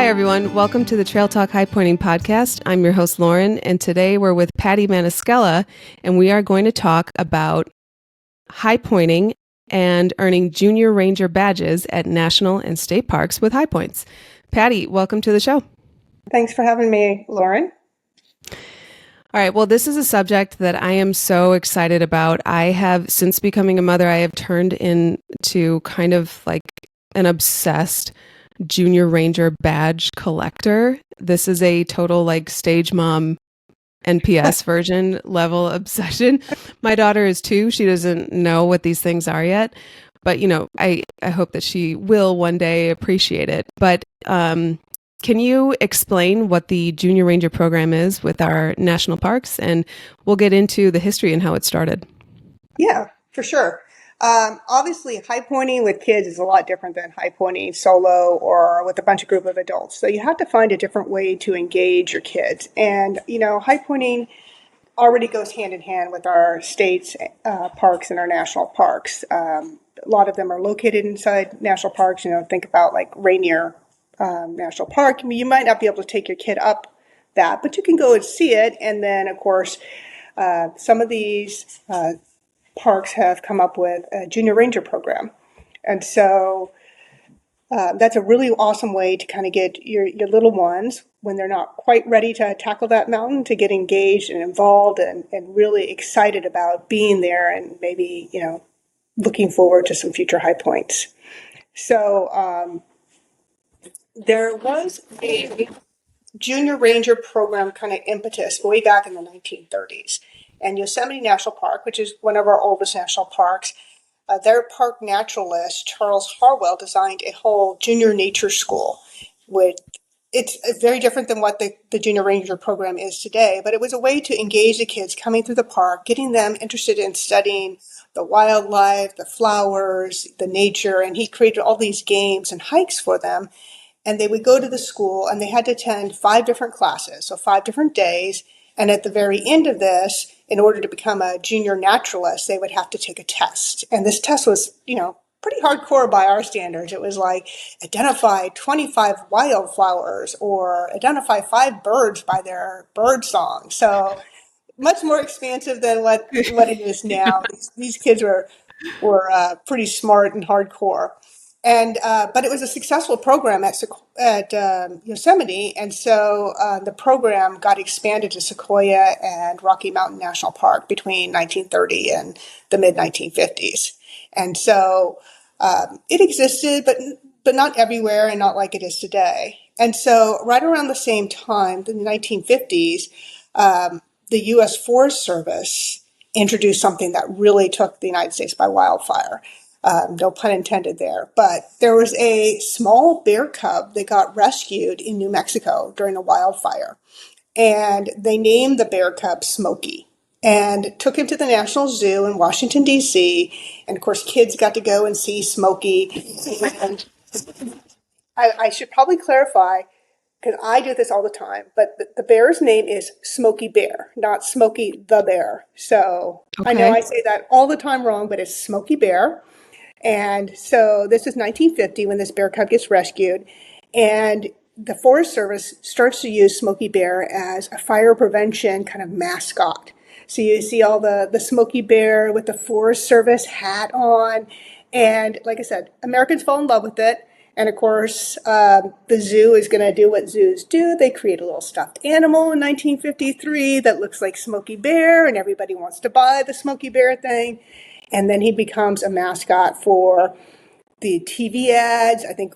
Hi, everyone. Welcome to the Trail Talk Highpointing podcast. I'm your host, Lauren, and today we're with Patty Matiskella, and we are going to talk about highpointing and earning junior ranger badges at national and state parks with high points. Patty, welcome to the show. Thanks for having me, Lauren. All right. Well, this is a subject that I am so excited about. I have, since becoming a mother, I have turned into kind of like an obsessed junior ranger badge collector. This is a total like stage mom NPS version level obsession. My daughter is 2. She doesn't know what these things are yet, but I hope that she will one day appreciate it. But can you explain what the Junior Ranger program is with our national parks? And we'll get into the history and how it started. Yeah, for sure. Obviously, highpointing with kids is a lot different than highpointing solo or with a bunch of group of adults. So you have to find a different way to engage your kids. And, highpointing already goes hand in hand with our state's parks and our national parks. A lot of them are located inside national parks. Think about like Rainier National Park. I mean, you might not be able to take your kid up that, but you can go and see it. And then, of course, some of these parks have come up with a junior ranger program. And so that's a really awesome way to kind of get your little ones, when they're not quite ready to tackle that mountain, to get engaged and involved and really excited about being there and maybe, looking forward to some future high points. So there was a junior ranger program kind of impetus way back in the 1930s. And Yosemite National Park, which is one of our oldest national parks, their park naturalist, Charles Harwell, designed a whole junior nature school. It's very different than what the Junior Ranger program is today, but it was a way to engage the kids coming through the park, getting them interested in studying the wildlife, the flowers, the nature, and he created all these games and hikes for them. And they would go to the school and they had to attend 5 different classes, so 5 different days. And at the very end of this, in order to become a junior naturalist, they would have to take a test. And this test was, pretty hardcore by our standards. It was like identify 25 wildflowers or identify 5 birds by their bird song. So much more expansive than what it is now. These kids were pretty smart and hardcore. And but it was a successful program at Yosemite, and so the program got expanded to Sequoia and Rocky Mountain National Park between 1930 and the mid 1950s. And so it existed, but not everywhere, and not like it is today. And so right around the same time, in the 1950s, the U.S. Forest Service introduced something that really took the United States by wildfire. No pun intended there. But there was a small bear cub that got rescued in New Mexico during a wildfire. And they named the bear cub Smokey and took him to the National Zoo in Washington, D.C. And, of course, kids got to go and see Smokey. And I should probably clarify, because I do this all the time, but the bear's name is Smokey Bear, not Smokey the Bear. So okay. I know I say that all the time wrong, but it's Smokey Bear. And so this is 1950 when this bear cub gets rescued, and the Forest Service starts to use Smokey Bear as a fire prevention kind of mascot. So you see all the Smokey Bear with the Forest Service hat on, and like I said, Americans fall in love with it. And of course, the zoo is going to do what zoos do. They create a little stuffed animal in 1953 that looks like Smokey Bear, and everybody wants to buy the Smokey Bear thing. And then he becomes a mascot for the TV ads. I think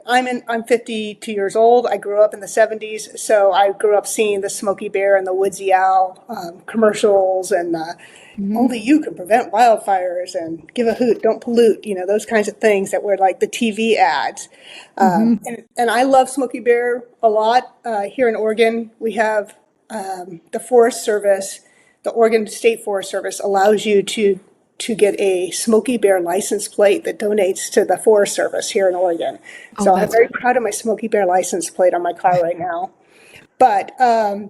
I'm 52 years old. I grew up in the 70s, so I grew up seeing the Smokey Bear and the Woodsy Owl commercials, and only you can prevent wildfires, and give a hoot, don't pollute. Those kinds of things that were like the TV ads. And I love Smokey Bear a lot. Here in Oregon, we have the Forest Service. The Oregon State Forest Service allows you to get a Smokey Bear license plate that donates to the Forest Service here in Oregon. So I'm very proud of my Smokey Bear license plate on my car right now. But the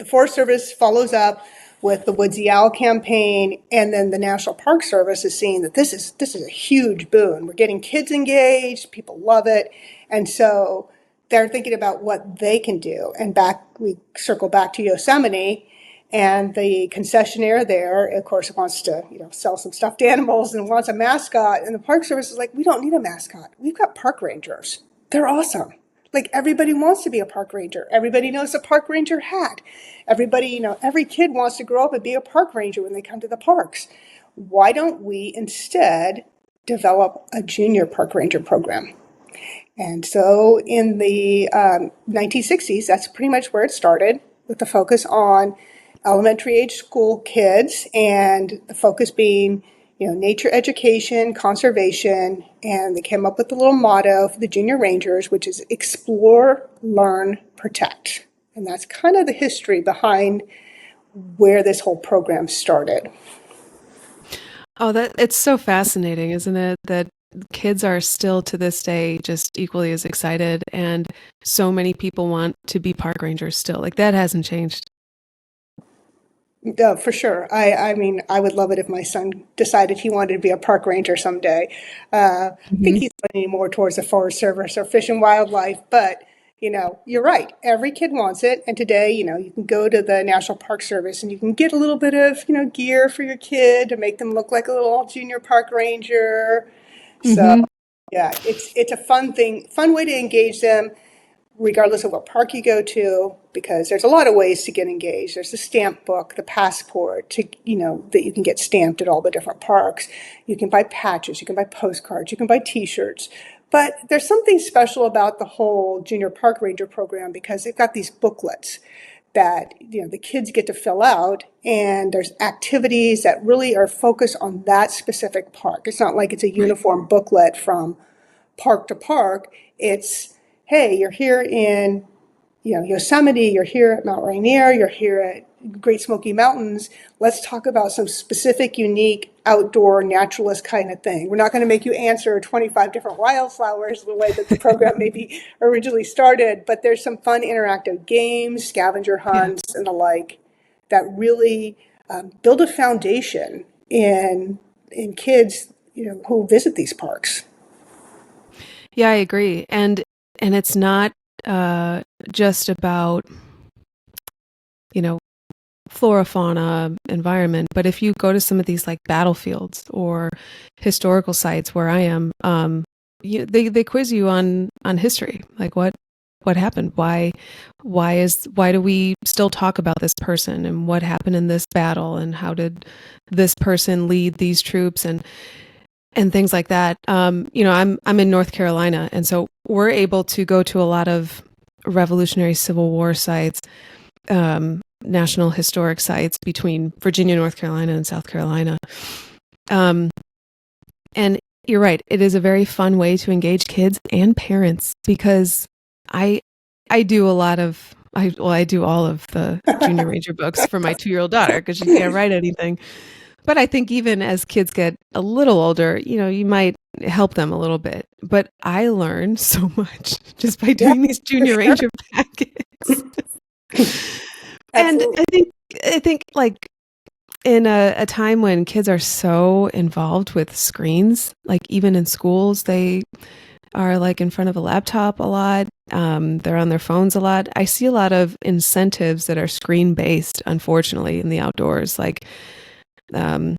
Forest Service follows up with the Woodsy Owl campaign, and then the National Park Service is seeing that this is a huge boon. We're getting kids engaged, people love it, And so they're thinking about what they can do. And we circle back to Yosemite, and the concessionaire there, of course, wants to, sell some stuffed animals and wants a mascot. And the Park Service is like, we don't need a mascot. We've got park rangers. They're awesome. Like, everybody wants to be a park ranger. Everybody knows a park ranger hat. Everybody, every kid wants to grow up and be a park ranger when they come to the parks. Why don't we instead develop a junior park ranger program? And so in the 1960s, that's pretty much where it started, with the focus on elementary age school kids, and the focus being, nature education, conservation, and they came up with the little motto for the junior rangers, which is explore, learn, protect. And that's kind of the history behind where this whole program started. Oh, it's so fascinating, isn't it? That kids are still to this day just equally as excited, and so many people want to be park rangers still. Like, that hasn't changed. For sure. I mean, I would love it if my son decided he wanted to be a park ranger someday. I think he's leaning more towards the Forest Service or Fish and Wildlife, but you're right. Every kid wants it. And today, you can go to the National Park Service and you can get a little bit of, gear for your kid to make them look like a little junior park ranger. So Mm-hmm. yeah, it's a fun way to engage them, regardless of what park you go to, because there's a lot of ways to get engaged. There's the stamp book, the passport, that you can get stamped at all the different parks. You can buy patches, you can buy postcards, you can buy t-shirts. But there's something special about the whole junior park ranger program, because they've got these booklets that the kids get to fill out, and there's activities that really are focused on that specific park. It's not like it's a uniform booklet from park to park. It's, hey, you're here in Yosemite, you're here at Mount Rainier, you're here at Great Smoky Mountains. Let's talk about some specific, unique, outdoor, naturalist kind of thing. We're not going to make you answer 25 different wildflowers the way that the program maybe originally started, but there's some fun interactive games, scavenger Yeah. hunts, and the like that really build a foundation in kids, who visit these parks. Yeah, I agree. And it's not just about, you know, flora, fauna, environment, but if you go to some of these like battlefields or historical sites where I am, they quiz you on history, like what happened, why do we still talk about this person, and what happened in this battle, and how did this person lead these troops, and things like that. I'm in North Carolina, and so we're able to go to a lot of Revolutionary Civil War sites, national historic sites between Virginia, North Carolina, and South Carolina. And you're right, it is a very fun way to engage kids and parents, because I do a lot of I do all of the Junior Ranger books for my 2-year-old daughter, because she can't write anything. But I think even as kids get a little older, you might help them a little bit. But I learned so much just by Yeah, doing these for Junior sure. Ranger packets. And Absolutely. I think like in a time when kids are so involved with screens, like even in schools, they are like in front of a laptop a lot. They're on their phones a lot. I see a lot of incentives that are screen based, unfortunately, in the outdoors. Like um,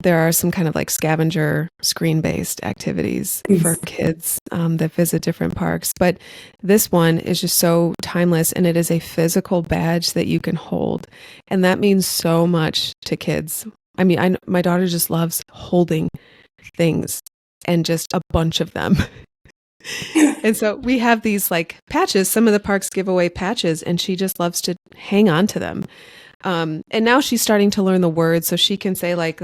there are some kind of like scavenger screen based activities for kids that visit different parks. But this one is just so timeless, and it is a physical badge that you can hold. And that means so much to kids. I mean, my daughter just loves holding things, and just a bunch of them. And so we have these like patches. Some of the parks give away patches, and she just loves to hang on to them. And now she's starting to learn the words, so she can say like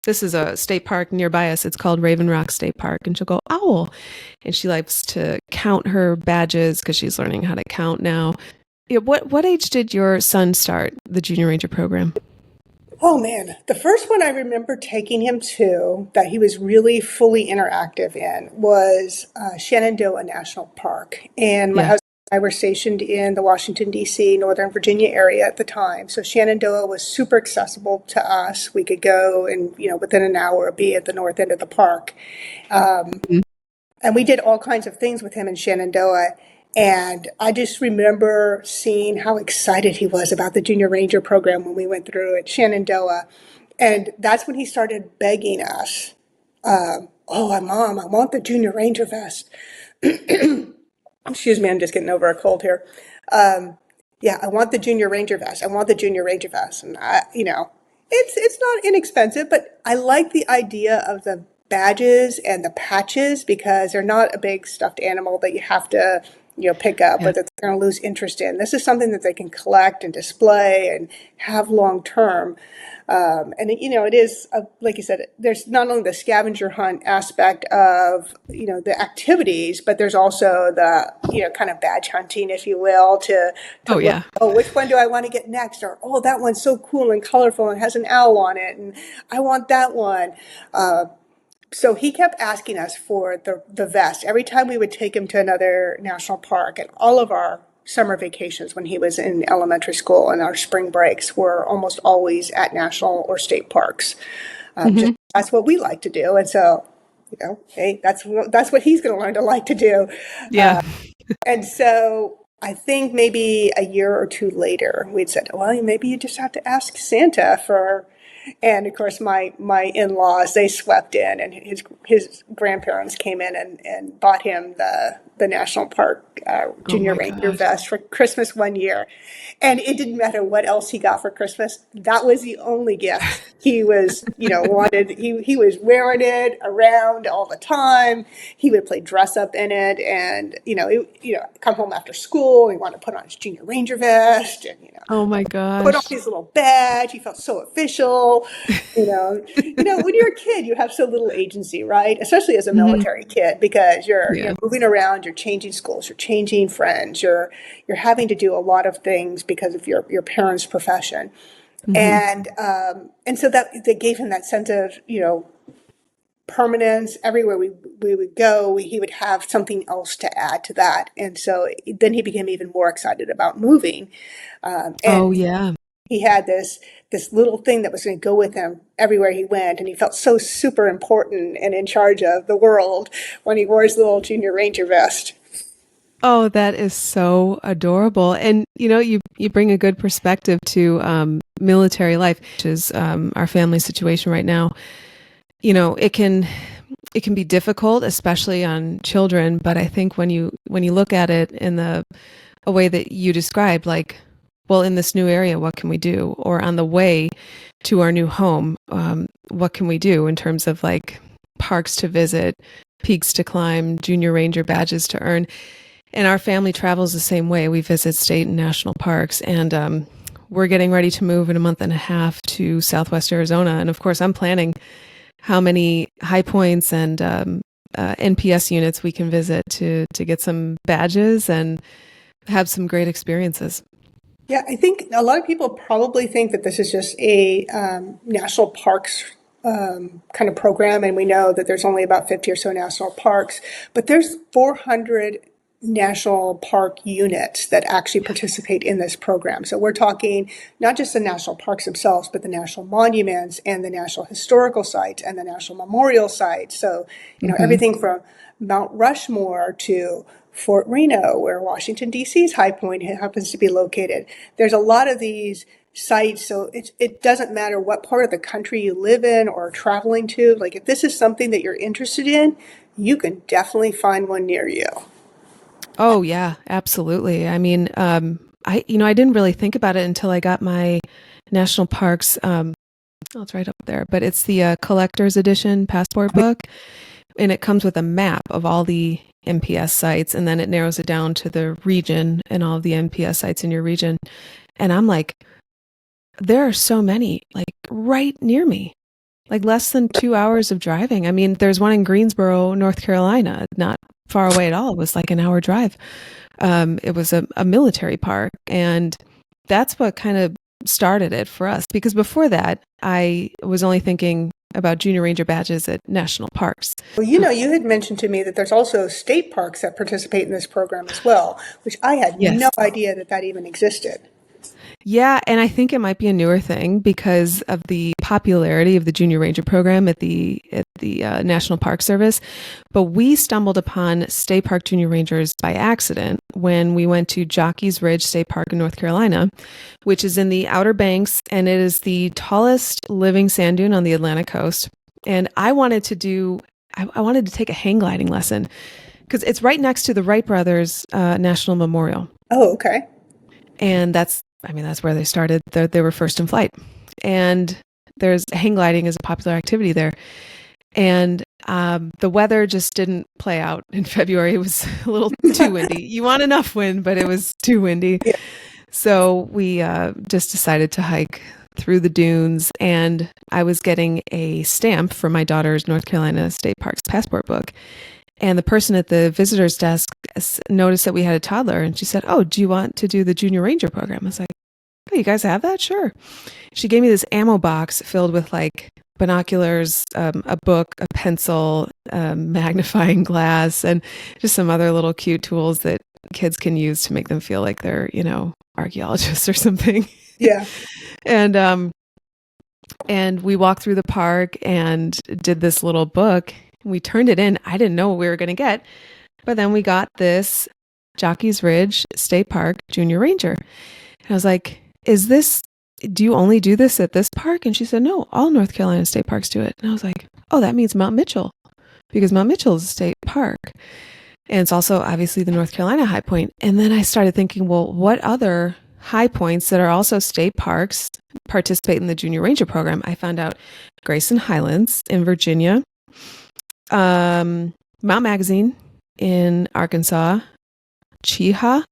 this is a state park nearby us. It's called Raven Rock State Park, and she'll go owl, and she likes to count her badges because she's learning how to count now. Yeah, what age did your son start the Junior Ranger program? Oh man, the first one I remember taking him to that he was really fully interactive in was Shenandoah National Park. And my Yeah. husband and I were stationed in the Washington, D.C., Northern Virginia area at the time. So Shenandoah was super accessible to us. We could go and, within an hour be at the north end of the park. Mhm. And we did all kinds of things with him in Shenandoah. And I just remember seeing how excited he was about the Junior Ranger program when we went through at Shenandoah. And that's when he started begging us, oh, Mom, I want the Junior Ranger vest. Excuse me, I'm just getting over a cold here. Yeah, I want the Junior Ranger vest. I want the Junior Ranger vest. And it's not inexpensive, but I like the idea of the badges and the patches because they're not a big stuffed animal that you have to, pick up or Yeah. that they're going to lose interest in. This is something that they can collect and display and have long term. And it is, like you said, there's not only the scavenger hunt aspect of, the activities, but there's also the, kind of badge hunting, if you will, to Oh look, yeah. oh, which one do I want to get next? Or, oh, that one's so cool and colorful and has an owl on it. And I want that one. So he kept asking us for the vest every time we would take him to another national park. And all of our summer vacations when he was in elementary school and our spring breaks were almost always at national or state parks. Just Hmm. that's what we like to do. And so, hey, that's what he's going to learn to like to do. Yeah. And so I think maybe a year or two later, we'd said, well, maybe you just have to ask Santa for. And of course, my in-laws, they swept in, and his grandparents came in and bought him the national park Oh junior my ranger gosh. vest for Christmas one year. And it didn't matter what else he got for Christmas. That was the only gift he was, wanted. He was wearing it around all the time. He would play dress up in it, and come home after school. He wanted to put on his junior ranger vest, and Oh my put on gosh. his little badge. He felt so official. When you're a kid, you have so little agency, right? Especially as a Hmm. military kid, because you're Yeah. moving around, you're changing schools, you're changing friends, you're having to do a lot of things because of your parents' profession, Hmm. and so that gave him that sense of permanence. Everywhere we would go, he would have something else to add to that, and so then he became even more excited about moving, Oh and yeah. he had this little thing that was going to go with him everywhere he went, and he felt so super important and in charge of the world when he wore his little junior ranger vest. Oh, that is so adorable. And you bring a good perspective to military life, which is our family situation right now. It can be difficult, especially on children. But I think when you look at it in a way that you described, like, well, in this new area, what can we do? Or on the way to our new home, what can we do in terms of like parks to visit, peaks to climb, junior ranger badges to earn? And our family travels the same way. We visit state and national parks, and we're getting ready to move in a month and a half to Southwest Arizona. And of course, I'm planning how many high points and NPS units we can visit to get some badges and have some great experiences. Yeah, I think a lot of people probably think that this is just a national parks kind of program, and we know that there's only about 50 or so national parks, but there's 400 national park units that actually participate in this program. So we're talking not just the national parks themselves, but the national monuments and the national historical sites and the national memorial sites. So, Hmm. everything from Mount Rushmore to Fort Reno, where Washington, D.C.'s High Point happens to be located. There's a lot of these sites, so it doesn't matter what part of the country you live in or are traveling to. Like, if this is something that you're interested in, you can definitely find one near you. Oh yeah, absolutely. I mean, I didn't really think about it until I got my national parks. Oh, it's right up there, but it's the collector's edition passport book, and it comes with a map of all the NPS sites, and then it narrows it down to the region and all of the NPS sites in your region. And I'm like, there are so many, like right near me, like less than 2 hours of driving. I mean, there's one in Greensboro, North Carolina, not far away at all. It was like an hour drive. It was a military park, and that's what kind of started it for us. Because before that, I was only thinking about junior ranger badges at national parks. Well, you had mentioned to me that there's also state parks that participate in this program as well, which I had no Yes. idea that even existed. Yeah, and I think it might be a newer thing because of the popularity of the Junior Ranger program at the National Park Service. But we stumbled upon State Park Junior Rangers by accident when we went to Jockey's Ridge State Park in North Carolina, which is in the Outer Banks, and it is the tallest living sand dune on the Atlantic coast. And I wanted to take a hang gliding lesson because it's right next to the Wright Brothers National Memorial. Oh, okay. And that's where they started. They were first in flight. And there's hang gliding is a popular activity there. And the weather just didn't play out in February. It was a little too windy. You want enough wind, but it was too windy. Yeah. So we just decided to hike through the dunes. And I was getting a stamp for my daughter's North Carolina State Parks passport book. And the person at the visitor's desk noticed that we had a toddler, and she said, "Oh, do you want to do the Junior Ranger program?" I was like, "Oh, you guys have that? Sure." She gave me this ammo box filled with like binoculars, a book, a pencil, magnifying glass, and just some other little cute tools that kids can use to make them feel like they're, archaeologists or something. Yeah. And we walked through the park and did this little book. We turned it in. I didn't know what we were going to get, but then we got this Jockey's Ridge State Park Junior Ranger. And I was like, do you only do this at this park? And she said, no, all North Carolina state parks do it. And I was like, oh, that means Mount Mitchell, because Mount Mitchell is a state park. And it's also obviously the North Carolina High Point. And then I started thinking, well, what other high points that are also state parks participate in the Junior Ranger program? I found out Grayson Highlands in Virginia, Mount Magazine in Arkansas, Cheaha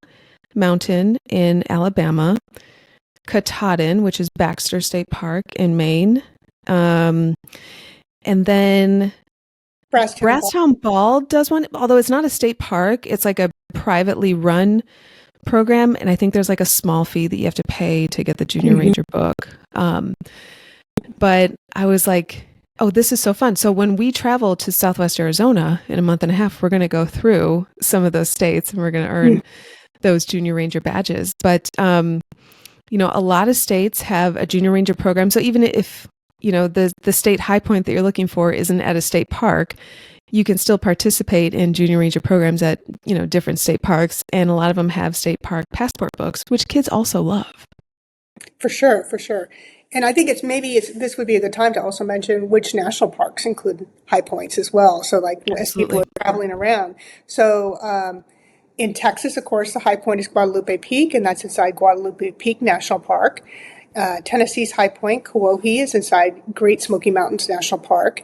Mountain in Alabama, Katahdin, which is Baxter State Park in Maine, and then Brasstown Bald does one, although it's not a state park. It's like a privately run program, and I think there's like a small fee that you have to pay to get the Junior Ranger book. But I was like, oh, this is so fun. So when we travel to Southwest Arizona in a month and a half, we're going to go through some of those states and we're going to earn those Junior Ranger badges. But, a lot of states have a Junior Ranger program. So even if, the state high point that you're looking for isn't at a state park, you can still participate in Junior Ranger programs at, different state parks. And a lot of them have state park passport books, which kids also love. For sure, for sure. And I think this would be a good time to also mention which national parks include high points as well. So like as people are traveling around. So in Texas, of course, the high point is Guadalupe Peak, and that's inside Guadalupe Peak National Park. Tennessee's high point, Coe, is inside Great Smoky Mountains National Park.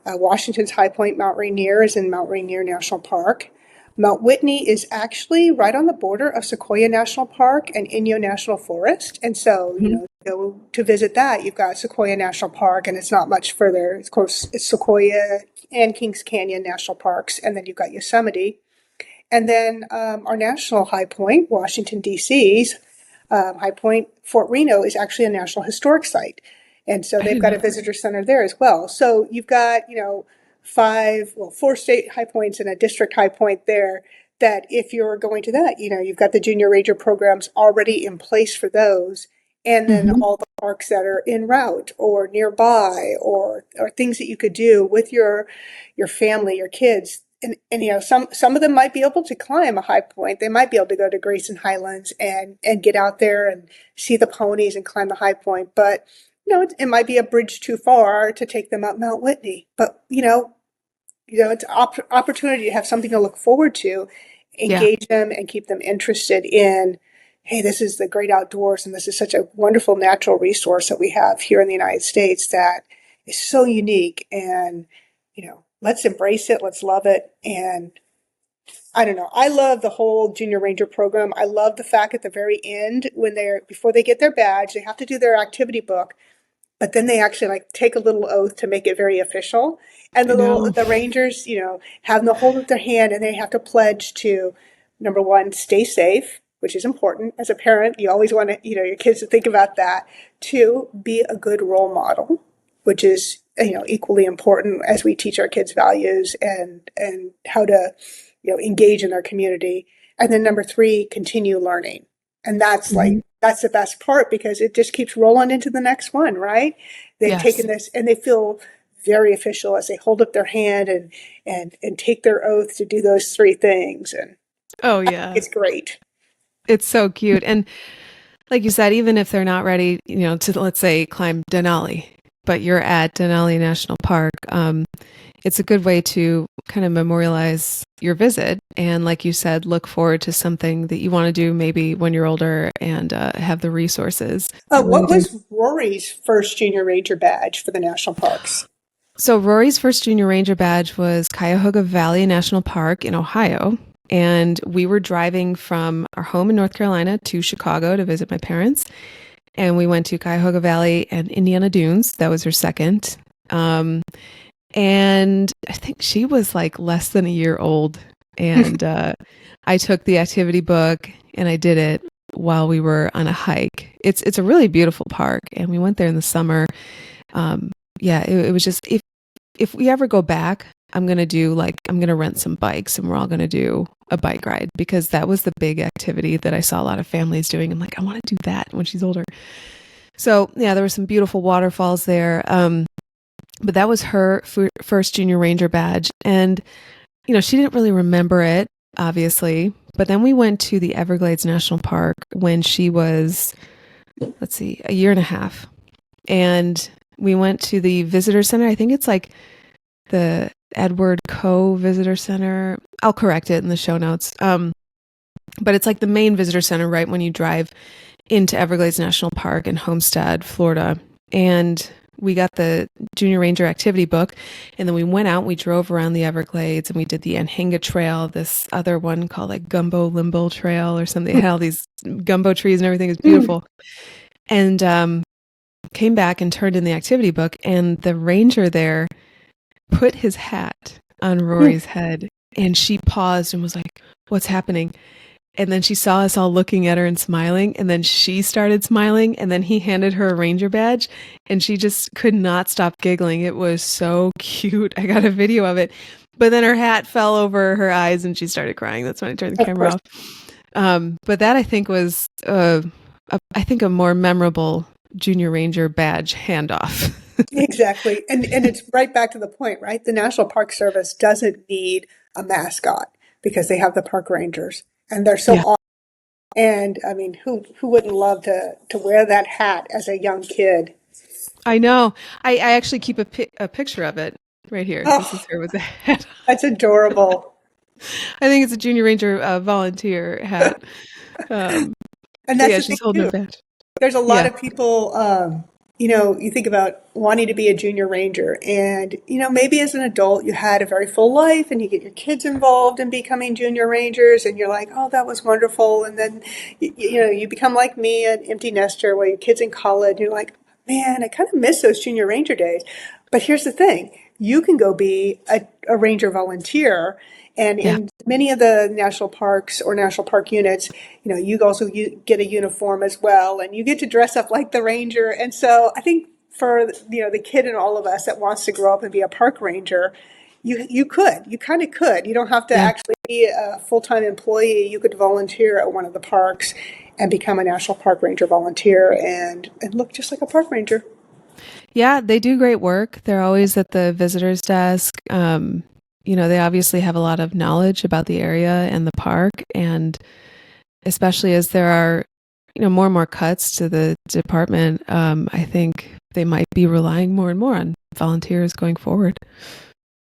Washington's high point, Mount Rainier, is in Mount Rainier National Park. Mount Whitney is actually right on the border of Sequoia National Park and Inyo National Forest. And so, to visit that, you've got Sequoia National Park, and it's not much further. Of course, it's Sequoia and Kings Canyon National Parks, and then you've got Yosemite. And then our national high point, Washington, D.C.'s High Point, Fort Reno, is actually a National Historic Site. And so they've got a visitor center there as well. So you've got, four state high points and a district high point there, that if you're going to that, you've got the Junior Ranger programs already in place for those. And then all the parks that are en route or nearby, or things that you could do with your family, your kids. And some of them might be able to climb a high point. They might be able to go to Grayson Highlands and get out there and see the ponies and climb the high point. But it might be a bridge too far to take them up Mount Whitney. But it's an opportunity to have something to look forward to, engage them, and keep them interested in, hey, this is the great outdoors, and this is such a wonderful natural resource that we have here in the United States that is so unique. And let's embrace it, let's love it. And I don't know, I love the whole Junior Ranger program. I love the fact at the very end, before they get their badge, they have to do their activity book, but then they actually take a little oath to make it very official. And the Rangers, have the hold of their hand, and they have to pledge to, number one, stay safe, which is important. As a parent, you always want your kids to think about that. Two, be a good role model, which is, equally important as we teach our kids values and how to, engage in our community. And then number three, continue learning. And that's like, Hmm. that's the best part because it just keeps rolling into the next one, right? They've Yes. taken this and they feel very official as they hold up their hand and take their oath to do those three things. And Oh, yeah. it's great. It's so cute. And like you said, even if they're not ready, to, let's say, climb Denali, but you're at Denali National Park, it's a good way to kind of memorialize your visit. And like you said, look forward to something that you want to do maybe when you're older and have the resources. I really What do. was Rory's first junior ranger badge for the national parks? So Rory's first junior ranger badge was Cuyahoga Valley National Park in Ohio. And we were driving from our home in North Carolina to Chicago to visit my parents. And we went to Cuyahoga Valley and Indiana Dunes. That was her second. Um, and I think she was like less than a year old. And I took the activity book and I did it while we were on a hike. It's a really beautiful park, and we went there in the summer. Yeah, it was just if we ever go back, I'm gonna rent some bikes and we're all gonna do a bike ride because that was the big activity that I saw a lot of families doing. I'm like, I want to do that when she's older. So yeah, there were some beautiful waterfalls there. But that was her first junior ranger badge, and she didn't really remember it, obviously. But then we went to the Everglades National Park when she was, let's see, a year and a half, and we went to the visitor center. I think it's like the Edward Coe Visitor Center. I'll correct it in the show notes. But it's like the main visitor center right when you drive into Everglades National Park in Homestead, Florida. And we got the Junior Ranger activity book, and then we went out, we drove around the Everglades, and we did the Anhinga Trail, this other one called like Gumbo Limbo Trail or something. It had all these gumbo trees and everything. It was beautiful. And came back and turned in the activity book, and the ranger there put his hat on Rory's head, and she paused and was like, "What's happening?" And then she saw us all looking at her and smiling, and then she started smiling, and then he handed her a ranger badge, and she just could not stop giggling. It was so cute. I got a video of it. But then her hat fell over her eyes and she started crying. That's when I turned the Of camera course. off. But that I think was, I think, a more memorable junior ranger badge handoff. Exactly. And it's right back to the point, right? The National Park Service doesn't need a mascot because they have the park rangers and they're so Yeah, awesome. And I mean, who wouldn't love to wear that hat as a young kid? I know. I actually keep a picture of it right here. This is Oh, her with the hat. that's adorable. I think it's a junior ranger volunteer hat. Um, And but that's yeah, the thing she's holding a too. badge. There's a lot Yeah, of people, you think about wanting to be a junior ranger, and maybe as an adult you had a very full life, and you get your kids involved in becoming junior rangers, and you're like, oh, that was wonderful, and then you become like me, an empty nester, where your kids in college, and you're like, man, I kind of miss those junior ranger days. But here's the thing: you can go be a ranger volunteer. And yeah. in many of the national parks or national park units, you also get a uniform as well, and you get to dress up like the ranger. And so I think for the kid in all of us that wants to grow up and be a park ranger, you kind of could. You don't have to Yeah. actually be a full-time employee. You could volunteer at one of the parks and become a national park ranger volunteer and look just like a park ranger. Yeah, they do great work. They're always at the visitor's desk. They obviously have a lot of knowledge about the area and the park, and especially as there are, more and more cuts to the department, I think they might be relying more and more on volunteers going forward.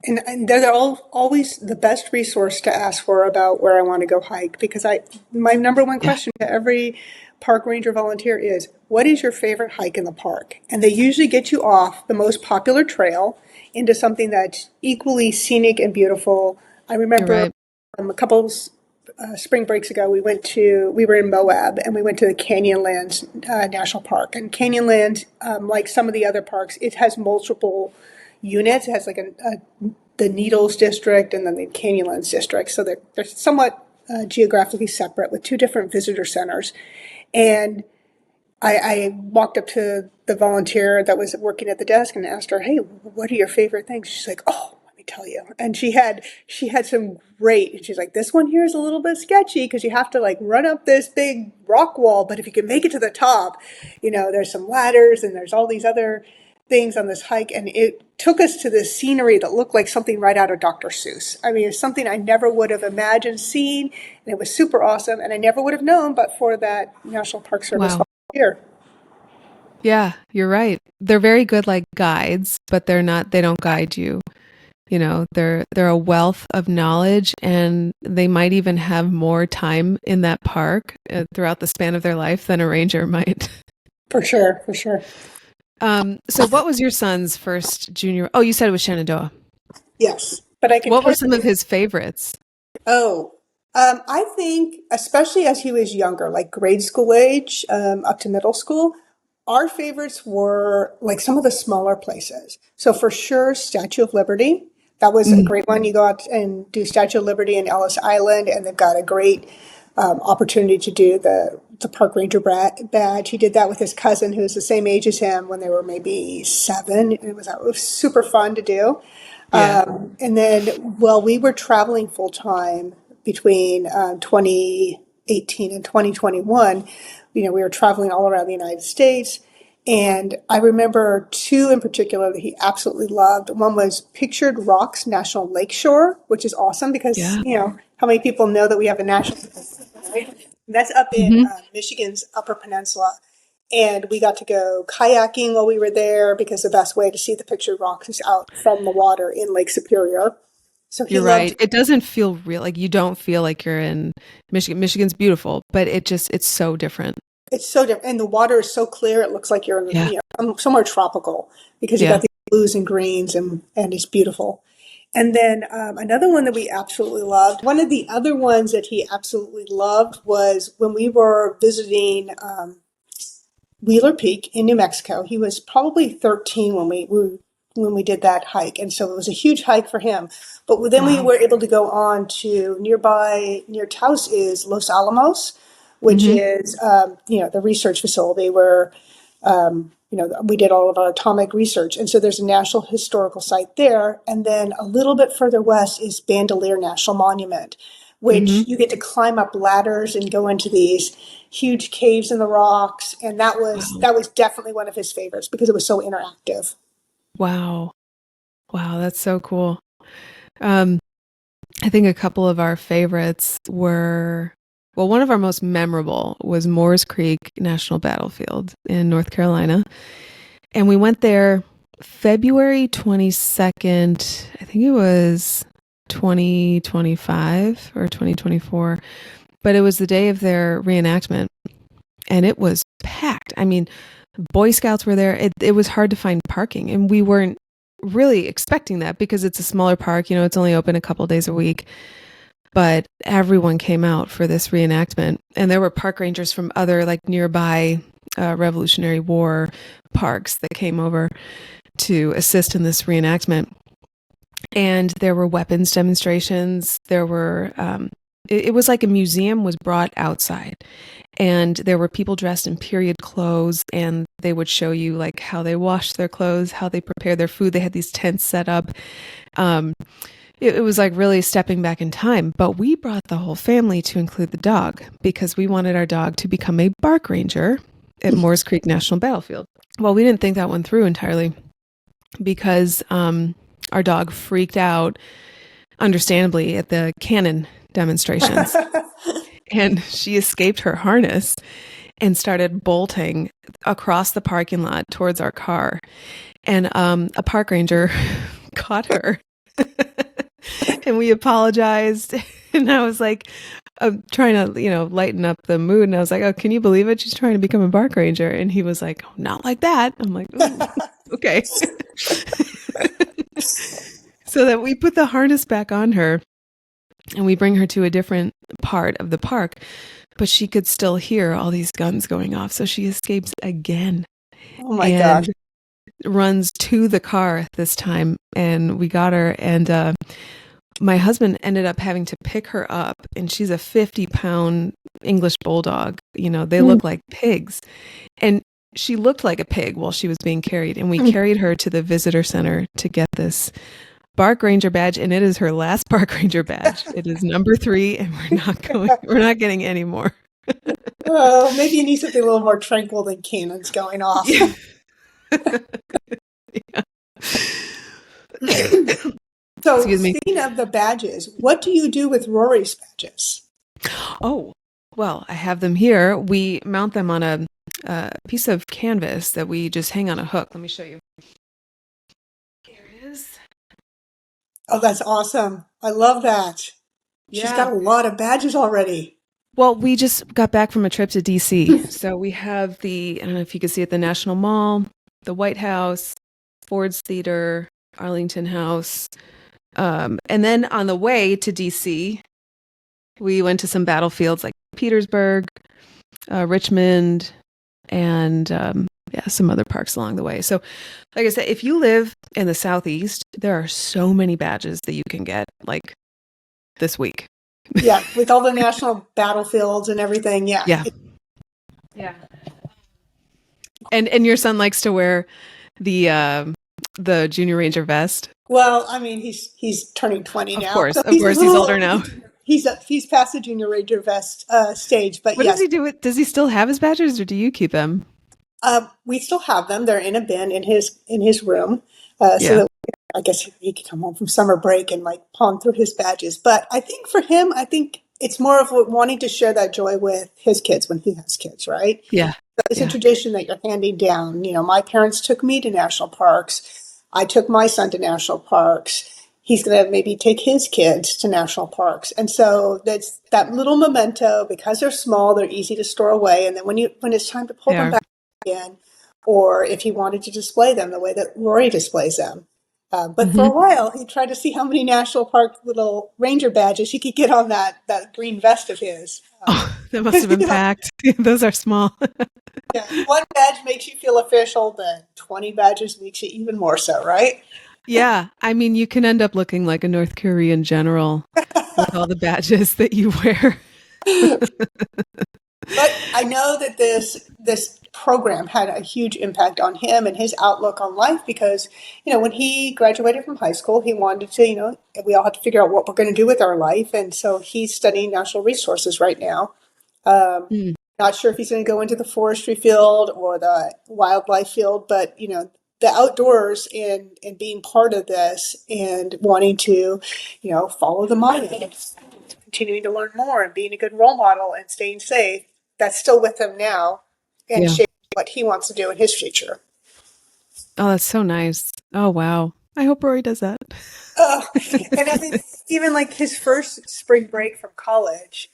And they're always the best resource to ask for about where I want to go hike because my number one Yeah, question to every park ranger volunteer is, what is your favorite hike in the park? And they usually get you off the most popular trail into something that's equally scenic and beautiful. I you're remember right. a couple spring breaks ago, we were in Moab and we went to the Canyonlands National Park. And Canyonlands, like some of the other parks, it has multiple units. It has like the Needles district and then the Canyonlands district. So they're somewhat geographically separate with two different visitor centers. And I walked up to the volunteer that was working at the desk and asked her, "Hey, what are your favorite things?" She's like, "Oh, let me tell you. And she had some great, and she's like, this one here is a little bit sketchy because you have to like run up this big rock wall, but if you can make it to the top, there's some ladders and there's all these other things on this hike, and it took us to this scenery that looked like something right out of Dr. Seuss. I mean, it's something I never would have imagined seeing, and it was super awesome, and I never would have known but for that National Park Service Wow. volunteer. Yeah, you're right. They're very good like guides, but they don't guide you. They're a wealth of knowledge, and they might even have more time in that park throughout the span of their life than a ranger might. For sure, for sure. So what was your son's first junior? Oh, you said it was Shenandoah. Yes, but I can What tell were some you. of his favorites? Oh, I think, especially as he was younger, like grade school age, up to middle school, our favorites were like some of the smaller places. So for sure, Statue of Liberty. That was a Mm, great one. You go out and do Statue of Liberty in Ellis Island, and they've got a great opportunity to do the park ranger badge. He did that with his cousin, who's the same age as him, when they were maybe 7. It was super fun to do. yeah. And then, well, we were traveling full time between 2018 and 2021. We were traveling all around the United States. And I remember 2 in particular that he absolutely loved. One was Pictured Rocks National Lakeshore, which is awesome because, Yeah. how many people know that we have a national, right? That's up in Hmm. Michigan's Upper Peninsula. And we got to go kayaking while we were there because the best way to see the pictured rocks is out from the water in Lake Superior. So he You're loved. right. It doesn't feel real. Like you don't feel like you're in Michigan. Michigan's beautiful, but it's so different. It's so different, and the water is so clear. It looks like you're in, Yeah. somewhere tropical because you got Yeah. these blues and greens, and it's beautiful. And then another one that we absolutely loved. One of the other ones that he absolutely loved was when we were visiting Wheeler Peak in New Mexico. He was probably 13 when we did that hike, and so it was a huge hike for him. But then we Wow. were able to go on to near Taos is Los Alamos, which Hmm. is the research facility where we did all of our atomic research, and so there's a national historical site there. And then a little bit further west is Bandelier National Monument, which Hmm. you get to climb up ladders and go into these huge caves in the rocks. And that was Wow. that was definitely one of his favorites because it was so interactive. Wow. Wow. That's so cool. Um, I think a couple of our favorites were, well, one of our most memorable was Moores Creek National Battlefield in North Carolina. And we went there February 22nd, I think it was 2025 or 2024, but it was the day of their reenactment and it was packed. I mean, Boy Scouts were there. It was hard to find parking, and we weren't really expecting that because it's a smaller park. It's only open a couple of days a week. But everyone came out for this reenactment, and there were park rangers from other like nearby Revolutionary War parks that came over to assist in this reenactment. And there were weapons demonstrations. There were it was like a museum was brought outside, and there were people dressed in period clothes, and they would show you like how they washed their clothes, how they prepared their food. They had these tents set up. Um, it was like really stepping back in time, but we brought the whole family to include the dog because we wanted our dog to become a bark ranger at Moores Creek National Battlefield. Well, we didn't think that one through entirely because our dog freaked out, understandably, at the cannon demonstrations. And she escaped her harness and started bolting across the parking lot towards our car. And a park ranger caught her. And we apologized. And I was like, I'm trying to, lighten up the mood. And I was like, oh, can you believe it? She's trying to become a bark ranger. And he was like, oh, not like that. I'm like, ooh, okay. So that we put the harness back on her and we bring her to a different part of the park, but she could still hear all these guns going off. So she escapes again Oh my gosh. and runs to the car this time. And we got her. And my husband ended up having to pick her up, and she's a 50-pound English bulldog. They look like pigs. And she looked like a pig while she was being carried. And we carried her to the visitor center to get this bark ranger badge, and it is her last bark ranger badge. It is number 3, and we're not getting any more. Oh, maybe you need something a little more tranquil than cannons going off. Yeah. So, Excuse me. speaking of the badges, what do you do with Rory's badges? Oh, well, I have them here. We mount them on a piece of canvas that we just hang on a hook. Let me show you. Here it is. Oh, that's awesome. I love that. She's got a lot of badges already. Well, we just got back from a trip to DC. So we have I don't know if you can see it, the National Mall, the White House, Ford's Theater, Arlington House. And then on the way to DC, we went to some battlefields like Petersburg, Richmond, and some other parks along the way. So, like I said, if you live in the Southeast, there are so many badges that you can get, like this week. Yeah, with all the national battlefields and everything. Yeah. Yeah. And your son likes to wear the Junior Ranger vest. Well, I mean, he's turning 20 now. Of course, so he's older now. He's past the Junior Ranger vest stage, but What yes. does he do with? Does he still have his badges, or do you keep them? We still have them. They're in a bin in his room, so that I guess he can come home from summer break and like pawn through his badges. But I think for him, it's more of wanting to share that joy with his kids when he has kids, right? Yeah. It's a tradition that you're handing down. You know, my parents took me to national parks. I took my son to national parks. He's going to maybe take his kids to national parks. And so that's that little memento. Because they're small, they're easy to store away. And then when it's time to pull them back in, or if he wanted to display them the way that Rory displays them. But for a while, he tried to see how many national park little ranger badges he could get on that green vest of his. That must have been packed. Those are small. Yeah, one badge makes you feel official, then 20 badges makes you even more so, right? Yeah. I mean, you can end up looking like a North Korean general with all the badges that you wear. But I know that this program had a huge impact on him and his outlook on life because, when he graduated from high school, he wanted to, we all had to figure out what we're going to do with our life. And so he's studying natural resources right now. Not sure if he's going to go into the forestry field or the wildlife field, but, the outdoors and being part of this and wanting to, follow the money, continuing to learn more and being a good role model and staying safe, that's still with him now and shaping what he wants to do in his future. Oh, that's so nice. Oh, wow. I hope Rory does that. And I mean, even like his first spring break from college,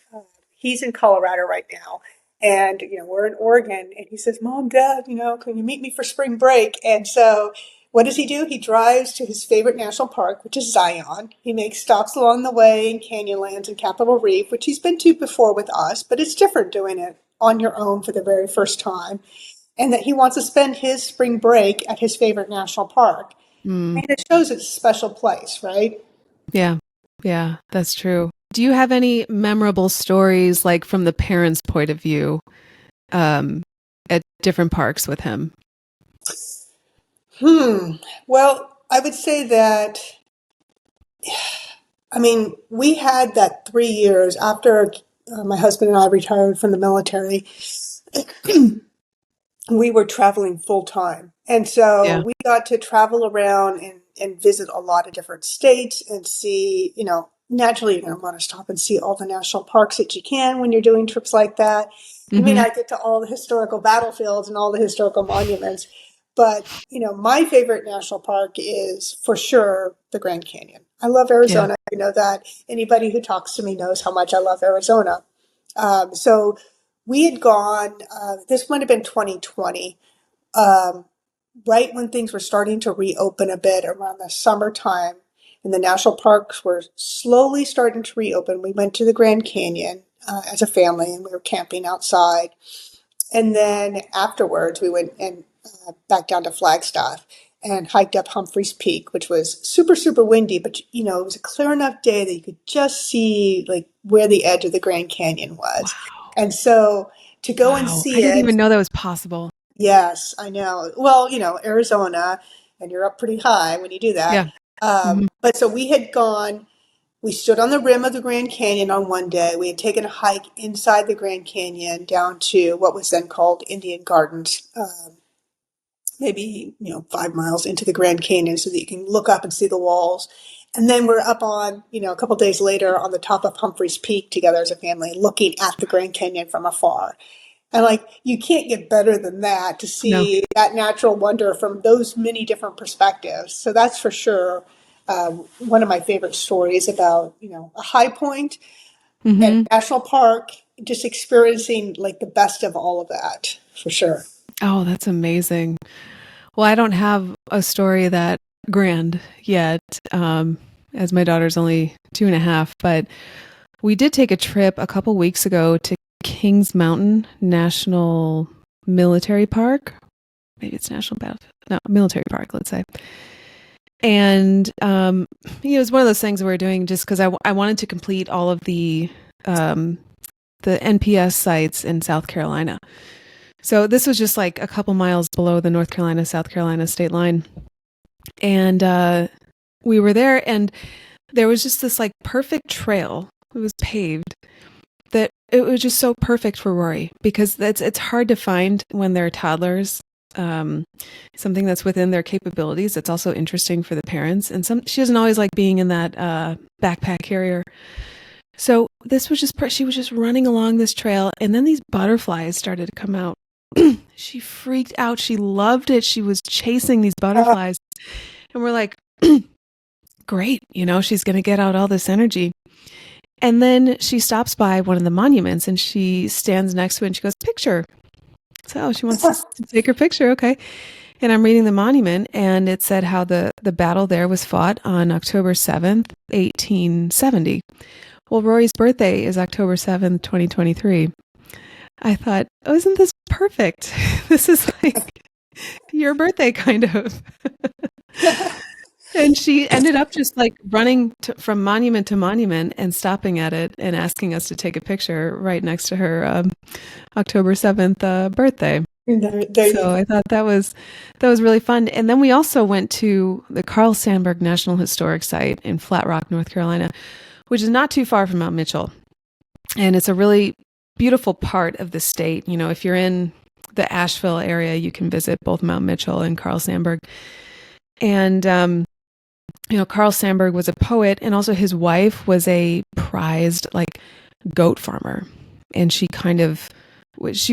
he's in Colorado right now. And, we're in Oregon. And he says, Mom, Dad, can you meet me for spring break? And so what does he do? He drives to his favorite national park, which is Zion. He makes stops along the way in Canyonlands and Capitol Reef, which he's been to before with us, but it's different doing it on your own for the very first time. And that he wants to spend his spring break at his favorite national park. And it shows it's a special place, right? Yeah. Yeah, that's true. Do you have any memorable stories, like from the parents' point of view, at different parks with him? Well, I would say that, we had that 3 years after my husband and I retired from the military. We were traveling full time. And so we got to travel around and visit a lot of different states and see, naturally you're going to want to stop and see all the national parks that you can when you're doing trips like that. You may not get to all the historical battlefields and all the historical monuments, but, my favorite national park is for sure the Grand Canyon. I love Arizona. I know that anybody who talks to me knows how much I love Arizona. So we had gone, this might have been 2020, right when things were starting to reopen a bit around the summertime, and the national parks were slowly starting to reopen. We went to the Grand Canyon as a family, and we were camping outside. And then afterwards, we went and back down to Flagstaff and hiked up Humphreys Peak, which was super, super windy, but it was a clear enough day that you could just see like where the edge of the Grand Canyon was. Wow. And so to go and see I didn't even know that was possible. Yes, I know. Well, Arizona, and you're up pretty high when you do that. Yeah. Hmm. But so we had gone, we stood on the rim of the Grand Canyon on one day. We had taken a hike inside the Grand Canyon down to what was then called Indian Gardens, maybe 5 miles into the Grand Canyon, so that you can look up and see the walls. And then we're up on a couple days later on the top of Humphreys Peak together as a family, looking at the Grand Canyon from afar. And like, you can't get better than that to No. see that natural wonder from those many different perspectives. So that's for sure one of my favorite stories about, a high point and Hmm. national park, just experiencing like the best of all of that for sure. Oh, that's amazing. Well, I don't have a story that grand yet, as my daughter's only 2.5, but we did take a trip a couple weeks ago to Kings Mountain National Military Park. Maybe it's National Battle, no, Military Park, let's say. And it was one of those things we were doing just because I wanted to complete all of um, the NPS sites in South Carolina. So this was just like a couple miles below the North Carolina South Carolina state line, and we were there, and there was just this like perfect trail. It was paved. That it was just so perfect for Rory because it's hard to find when they're toddlers. Something that's within their capabilities. It's also interesting for the parents, and she doesn't always like being in that backpack carrier. So this was just she was just running along this trail, and then these butterflies started to come out. She freaked out. She loved it. She was chasing these Uh, butterflies, and we're like, great, she's going to get out all this energy. And then she stops by one of the monuments and she stands next to it and she goes, picture. So she wants to take her picture. Okay. And I'm reading the monument and it said how the battle there was fought on October 7th, 1870. Well, Rory's birthday is October 7th, 2023. I thought, oh, isn't this perfect? This is like your birthday, kind of. And she ended up just like running from monument to monument and stopping at it and asking us to take a picture right next to her October 7th birthday. there you So I thought that was really fun. And then we also went to the Carl Sandburg National Historic Site in Flat Rock, North Carolina, which is not too far from Mount Mitchell. And it's a really beautiful part of the state. If you're in the Asheville area, you can visit both Mount Mitchell and Carl Sandburg. And Carl Sandburg was a poet, and also his wife was a prized like goat farmer, and she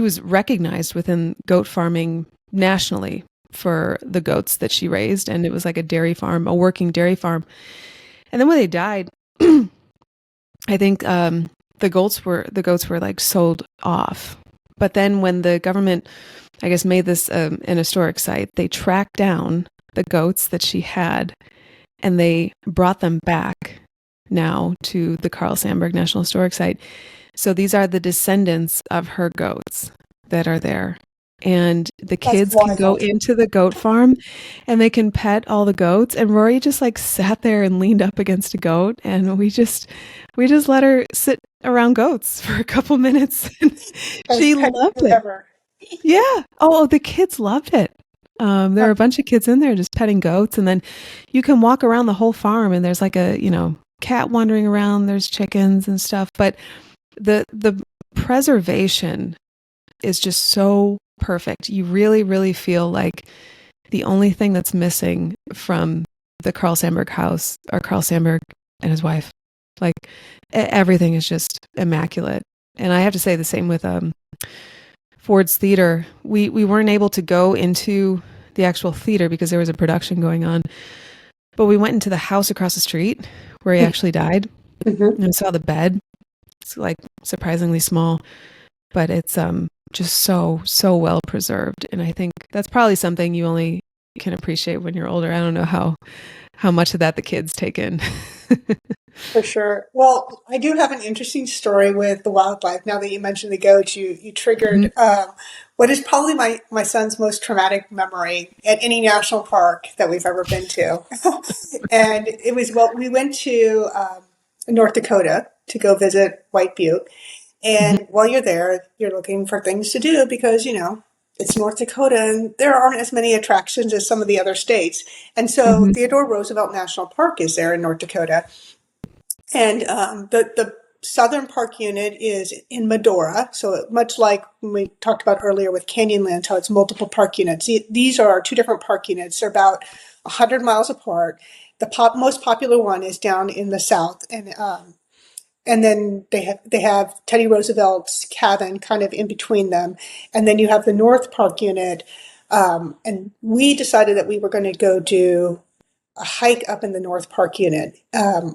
was recognized within goat farming nationally for the goats that she raised, and it was like a dairy farm, a working dairy farm. And then when they died, I think the goats were like sold off. But then when the government, I guess, made this an historic site, they tracked down the goats that she had and they brought them back now to the Carl Sandburg National Historic Site. So these are the descendants of her goats that are there. And the That's kids can go wild. into the goat farm and they can pet all the goats. And Rory just like sat there and leaned up against a goat and we just let her sit around goats for a couple minutes. And As she pet loved it. forever. Yeah. Oh, the kids loved it. There are a bunch of kids in there just petting goats, and then you can walk around the whole farm, and there's like a cat wandering around. There's chickens and stuff, but the preservation is just so perfect. You really, really feel like the only thing that's missing from the Carl Sandburg house are Carl Sandburg and his wife. Like everything is just immaculate, and I have to say the same with Ford's Theater. We weren't able to go into the actual theater because there was a production going on, but we went into the house across the street where he actually died Mhm. and saw the bed. It's like surprisingly small, but it's just so well preserved, and I think that's probably something you only can appreciate when you're older. I don't know how much of that the kids take in. For sure. Well, I do have an interesting story with the wildlife. Now that you mentioned the goats, you Mhm. triggered what is probably my son's most traumatic memory at any national park that we've ever been to. And it was, well, we went to North Dakota to go visit White Butte. Mhm. And while you're there, you're looking for things to do because, it's North Dakota, and there aren't as many attractions as some of the other states. And so Hmm. Theodore Roosevelt National Park is there in North Dakota. And the southern park unit is in Medora. So much like when we talked about earlier with Canyonlands, how it's multiple park units. These are two different park units. They're about 100 miles apart. The most popular one is down in the south, and then they have Teddy Roosevelt's cabin kind of in between them, and then you have the North Park unit. And we decided that we were going to go do a hike up in the North Park unit.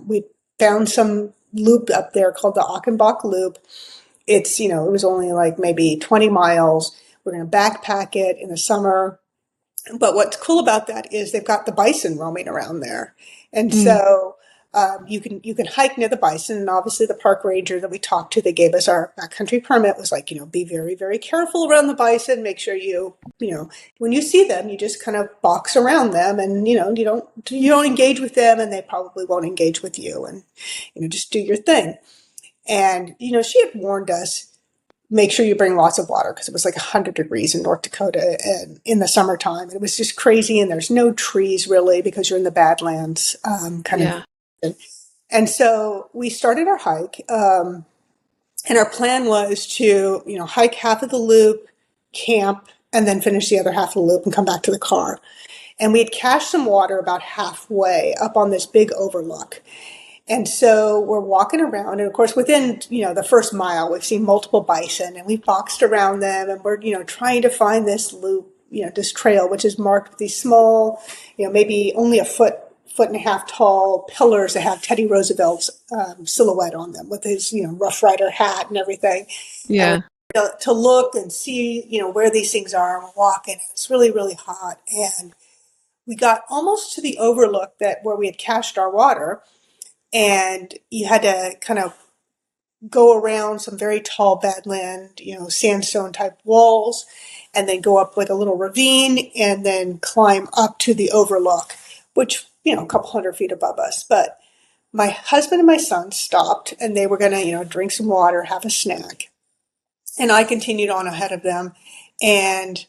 We found some loop up there called the Achenbach Loop. It was only like maybe 20 miles. We're going to backpack it in the summer. But what's cool about that is they've got the bison roaming around there. And Mm. so you can hike near the bison, and obviously the park ranger that we talked to, they gave us our backcountry permit, was like, be very, very careful around the bison. Make sure when you see them, you just kind of box around them, and you don't engage with them, and they probably won't engage with you, and just do your thing. And she had warned us, make sure you bring lots of water, because it was like 100 degrees in North Dakota and in the summertime. It was just crazy, and there's no trees really because you're in the Badlands kind of. Yeah. And so we started our hike, and our plan was to, hike half of the loop, camp, and then finish the other half of the loop and come back to the car. And we had cached some water about halfway up on this big overlook. And so we're walking around, and of course, within the first mile, we've seen multiple bison, and we've boxed around them, and we're trying to find this loop, this trail, which is marked with these small, maybe only a foot and a half tall pillars that have Teddy Roosevelt's silhouette on them with his Rough Rider hat and everything. And Yeah. to look and see where these things are, and we're walking, and it's really, really hot, and we got almost to the overlook where we had cached our water. And you had to kind of go around some very tall badland, sandstone type walls, and then go up like a little ravine and then climb up to the overlook, which, a couple 100 feet above us. But my husband and my son stopped, and they were going to, drink some water, have a snack. And I continued on ahead of them. And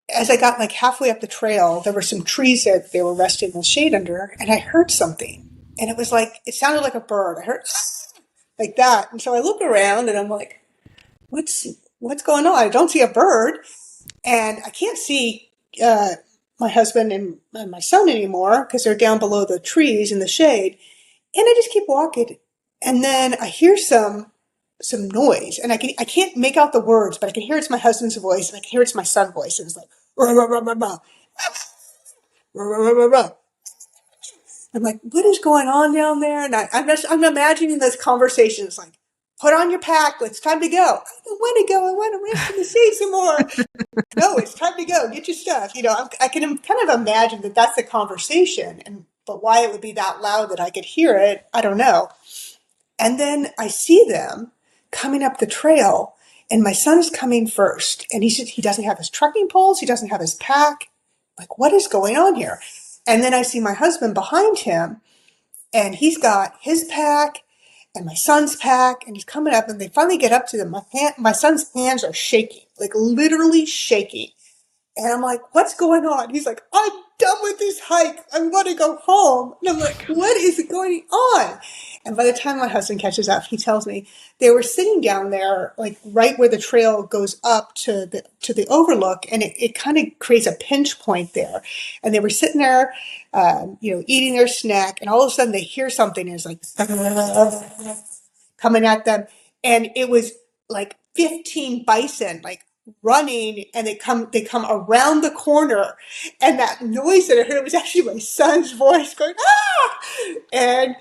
as I got like halfway up the trail, there were some trees that they were resting in the shade under, and I heard something. And it sounded like a bird. I heard like that. And so I look around, and I'm like, what's going on? I don't see a bird, and I can't see my husband and my son anymore because they're down below the trees in the shade. And I just keep walking, and then I hear some noise, and I can't make out the words, but I can hear it's my husband's voice, and I can hear it's my son's voice, and it's like rah, rah, rah, rah, rah, rah, rah, rah, rah. I'm like, what is going on down there? And I'm imagining this conversation. It's like, put on your pack. It's time to go. I don't want to go. I want to rest in the shade some more. No, it's time to go. Get your stuff. I can kind of imagine that that's the conversation, but why it would be that loud that I could hear it, I don't know. And then I see them coming up the trail, and my son's coming first, and he doesn't have his trekking poles. He doesn't have his pack. Like, what is going on here? And then I see my husband behind him, and he's got his pack and my son's pack, and he's coming up, and they finally get up to them. My son's hands are shaking, like literally shaking. And I'm like, what's going on? He's like, I'm done with this hike. I want to go home. And I'm like, what is going on? And by the time my husband catches up, he tells me they were sitting down there, like right where the trail goes up to the overlook, and it kind of creates a pinch point there. And they were sitting there, eating their snack, and all of a sudden they hear something, and it's like coming at them, and it was like 15 bison, like running, and they come around the corner, and that noise that I heard was actually my son's voice going ah, and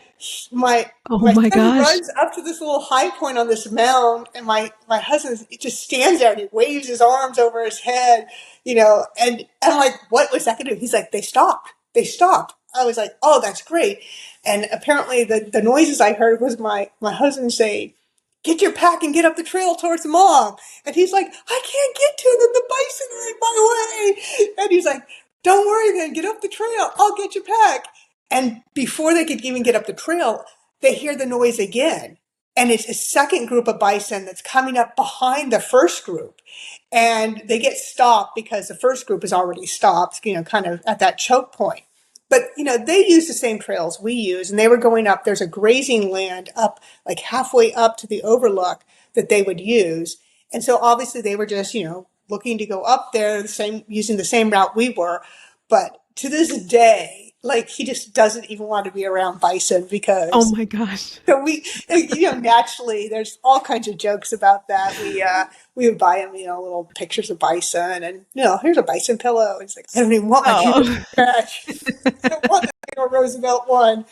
my Oh my my son gosh. runs up to this little high point on this mound, and my husband just stands there, and he waves his arms over his head, and I'm like, what was that gonna do? He's like, they stopped. I was like, oh, that's great. And apparently the noises I heard was my husband saying, get your pack and get up the trail towards mom. And he's like, I can't get to them. The bison are in my way. And he's like, don't worry then, get up the trail. I'll get your pack. And before they could even get up the trail, they hear the noise again. and it's a second group of bison that's coming up behind the first group. And they get stopped because the first group is already stopped, kind of at that choke point. But, they use the same trails we use, and they were going up. There's a grazing land up, like halfway up to the overlook that they would use. And so obviously they were just, looking to go up there, using the same route we were. But to this day, like, he just doesn't even want to be around bison Oh because my gosh. so naturally, there's all kinds of jokes about that. We would buy him, little pictures of bison, and here's a bison pillow. He's like, I don't even want my peanut Oh, trash. I don't want the Roosevelt one.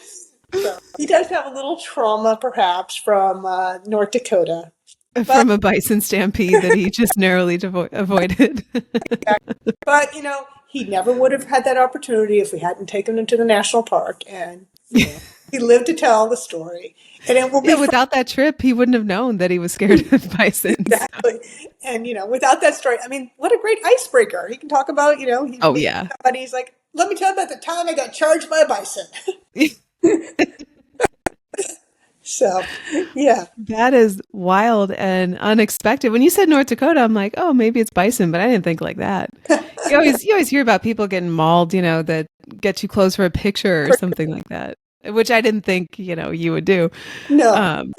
So he does have a little trauma, perhaps, from North Dakota, but from a bison stampede that he just narrowly avoided. but he never would have had that opportunity if we hadn't taken him to the national park, and he lived to tell the story. And it will be Yeah, without that trip, he wouldn't have known that he was scared of bisons. exactly. And without that story, I mean, what a great icebreaker. He can talk about, he Oh meets yeah. somebody, he's like, let me tell you about the time I got charged by a bison. So, yeah. That is wild and unexpected. When you said North Dakota, I'm like, oh, maybe it's bison, but I didn't think like that. You always hear about people getting mauled, that get too close for a picture or something like that, which I didn't think, you would do. No, Um,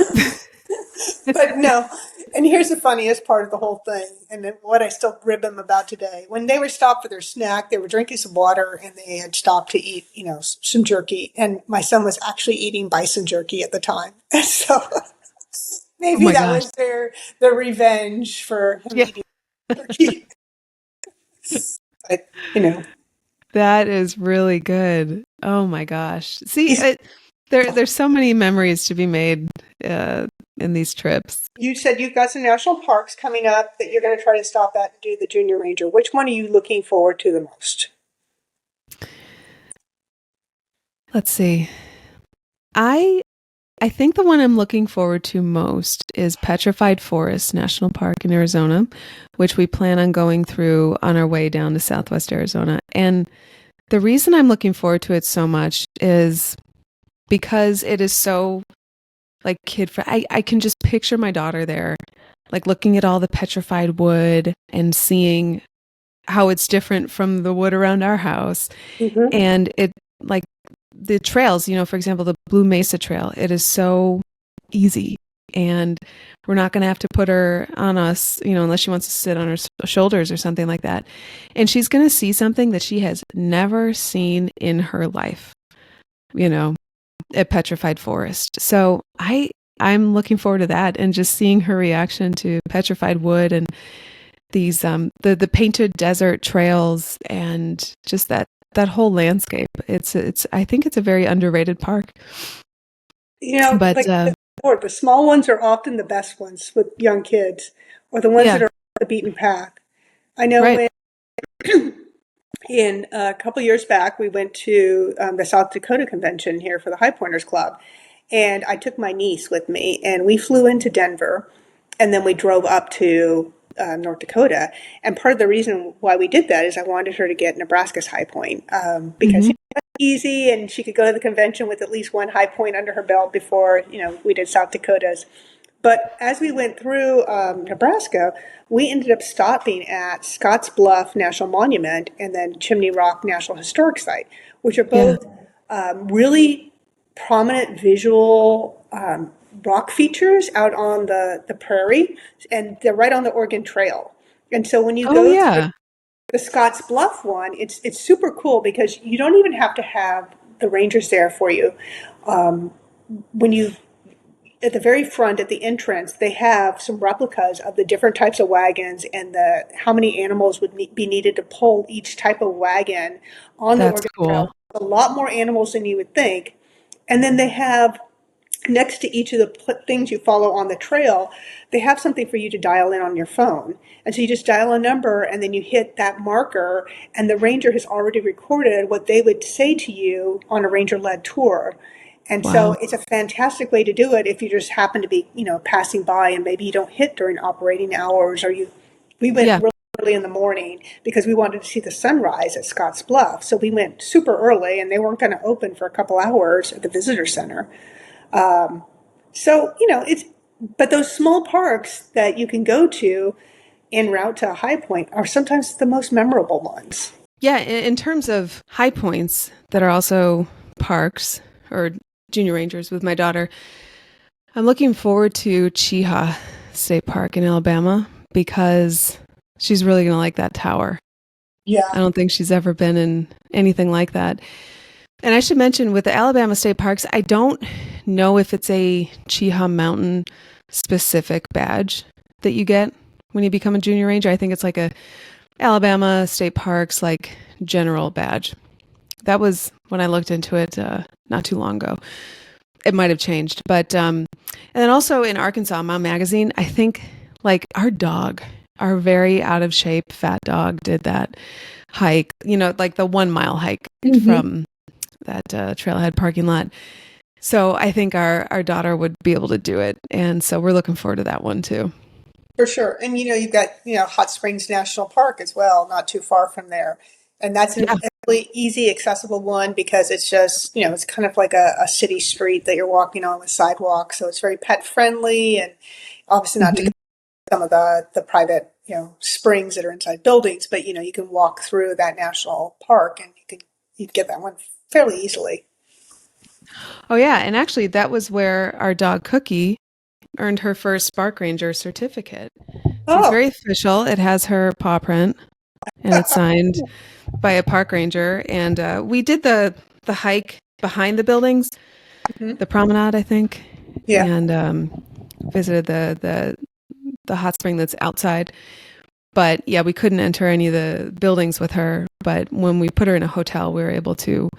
but no. And here's the funniest part of the whole thing, and then what I still rib them about today. When they were stopped for their snack, they were drinking some water, and they had stopped to eat, some jerky. And my son was actually eating bison jerky at the time. So oh maybe my that gosh. was their revenge for him Yeah, eating jerky. But, that is really good. Oh my gosh. See, there's so many memories to be made in these trips. you said you've got some national parks coming up that you're going to try to stop at and do the Junior Ranger. Which one are you looking forward to the most? Let's see. I think the one I'm looking forward to most is Petrified Forest National Park in Arizona, which we plan on going through on our way down to Southwest Arizona. And the reason I'm looking forward to it so much is because it is so like kid friendly. I can just picture my daughter there, like looking at all the petrified wood and seeing how it's different from the wood around our house. Mm-hmm. And it like the trails, for example, the Blue Mesa Trail, it is so easy. And we're not going to have to put her on us, unless she wants to sit on her shoulders or something like that. And she's going to see something that she has never seen in her life, at Petrified Forest. So I'm looking forward to that and just seeing her reaction to petrified wood and these the painted desert trails and just that whole landscape. It's I think it's a very underrated park. But Like the small ones are often the best ones with young kids, or the ones yeah, that are off the beaten path. I know right. in a couple years back, we went to the South Dakota convention here for the Highpointers Club, and I took my niece with me, and we flew into Denver, and then we drove up to North Dakota. And part of the reason why we did that is I wanted her to get Nebraska's High Point because Hmm. it's easy, and she could go to the convention with at least one high point under her belt before we did South Dakota's. But as we went through Nebraska, we ended up stopping at Scotts Bluff National Monument and then Chimney Rock National Historic Site, which are Yeah. both really prominent visual rock features out on the prairie, and they're right on the Oregon Trail. And so when you Oh go through yeah. the Scotts Bluff one, it's super cool because you don't even have to have the rangers there for you. When you at the very front at the entrance, they have some replicas of the different types of wagons and the how many animals would be needed to pull each type of wagon on the That's Oregon Trail. cool. A lot more animals than you would think. And then they have next to each of the things you follow on the trail, they have something for you to dial in on your phone. And so you just dial a number and then you hit that marker, and the ranger has already recorded what they would say to you on a ranger led tour. And so Wow. it's a fantastic way to do it if you just happen to be, passing by and maybe you don't hit during operating hours, or we went Yeah. really early in the morning because we wanted to see the sunrise at Scotts Bluff. So we went super early, and they weren't going to open for a couple hours at the visitor center. So, But those small parks that you can go to en route to a high point are sometimes the most memorable ones. Yeah, in terms of high points that are also parks or junior rangers with my daughter, I'm looking forward to Cheehaw State Park in Alabama because she's really going to like that tower. I Yeah. don't think she's ever been in anything like that. And I should mention with the Alabama state parks, I don't know if it's a Cheehaw Mountain specific badge that you get when you become a junior ranger. I think it's like a Alabama state parks like general badge. That was when I looked into it not too long ago. It might have changed, but and then also in Arkansas, Mount Magazine, I think like our dog, our very out of shape fat dog, did that hike. Like the 1 mile hike from that trailhead parking lot. So I think our daughter would be able to do it, and so we're looking forward to that one too. For sure. And you've got, Hot Springs National Park as well, not too far from there. And that's a Yeah. really easy, accessible one because it's just, it's kind of like a city street that you're walking on with sidewalks. So it's very pet friendly and obviously not to Mhm. go to some of the private, springs that are inside buildings, but you can walk through that national park and you'd get that one fairly easily. Oh yeah, and actually that was where our dog Cookie earned her first Spark Ranger certificate. So it's Oh, very official. It has her paw print and it's signed by a park ranger. And we did the hike behind the buildings, mhm. the promenade, I think, Yeah. and visited the hot spring that's outside. But yeah, we couldn't enter any of the buildings with her. But when we put her in a hotel, we were able to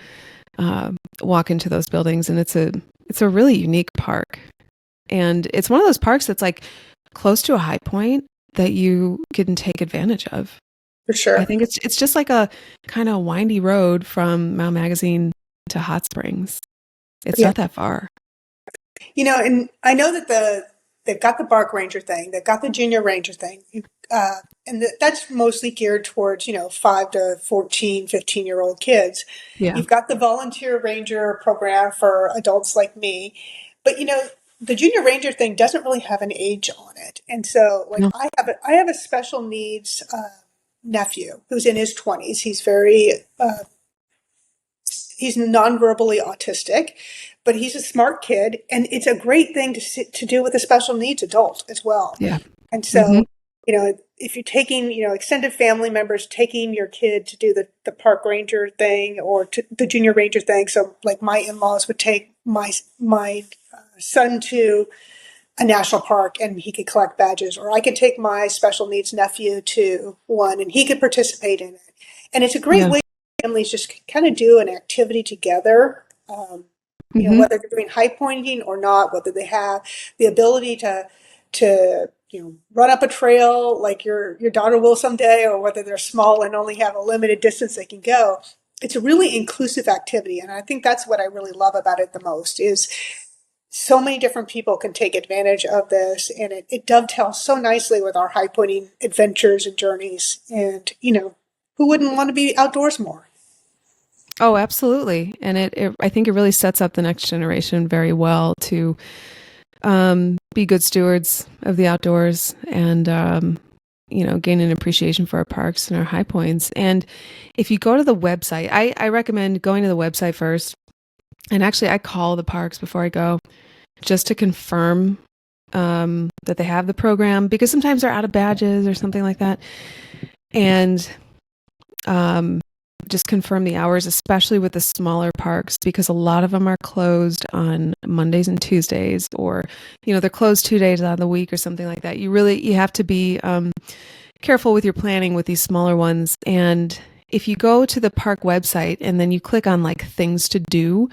walk into those buildings, and it's a really unique park. And it's one of those parks that's like close to a high point that you can take advantage of. For I sure. think it's just like a kind of windy road from Mount Magazine to Hot Springs. It's Yeah. not that far. And I know that they've got the Bark Ranger thing, they've got the Junior Ranger thing, and that's mostly geared towards 5 to 14, 15-year-old kids. Yeah. You've got the Volunteer Ranger program for adults like me, but the Junior Ranger thing doesn't really have an age on it, and so like No. I have a special needs nephew who's in his 20s. He's non-verbally autistic, but he's a smart kid, and it's a great thing to do with a special needs adult as well. Yeah. And Hmm. so, if you're taking, extended family members taking your kid to do the park ranger thing or to the junior ranger thing. So, like my in-laws would take my son to a national park and he could collect badges, or I could take my special needs nephew to one and he could participate in it. And it's a great Yeah. way for families just kind of do an activity together. Hmm. Whether they're doing high pointing or not, whether they have the ability to run up a trail like your daughter will someday, or whether they're small and only have a limited distance they can go. It's a really inclusive activity, and I think that's what I really love about it the most is so many different people can take advantage of this, and it dovetails so nicely with our high pointing adventures and journeys. And who wouldn't want to be outdoors more? Oh, absolutely. And I think it really sets up the next generation very well to be good stewards of the outdoors and, gain an appreciation for our parks and our high points. And if you go to the website, I recommend going to the website first. And actually, I call the parks before I go just to confirm that they have the program because sometimes they're out of badges or something like that. And just confirm the hours, especially with the smaller parks, because a lot of them are closed on Mondays and Tuesdays, or, they're closed 2 days out of the week or something like that. You have to be careful with your planning with these smaller ones. And if you go to the park website and then you click on like things to do,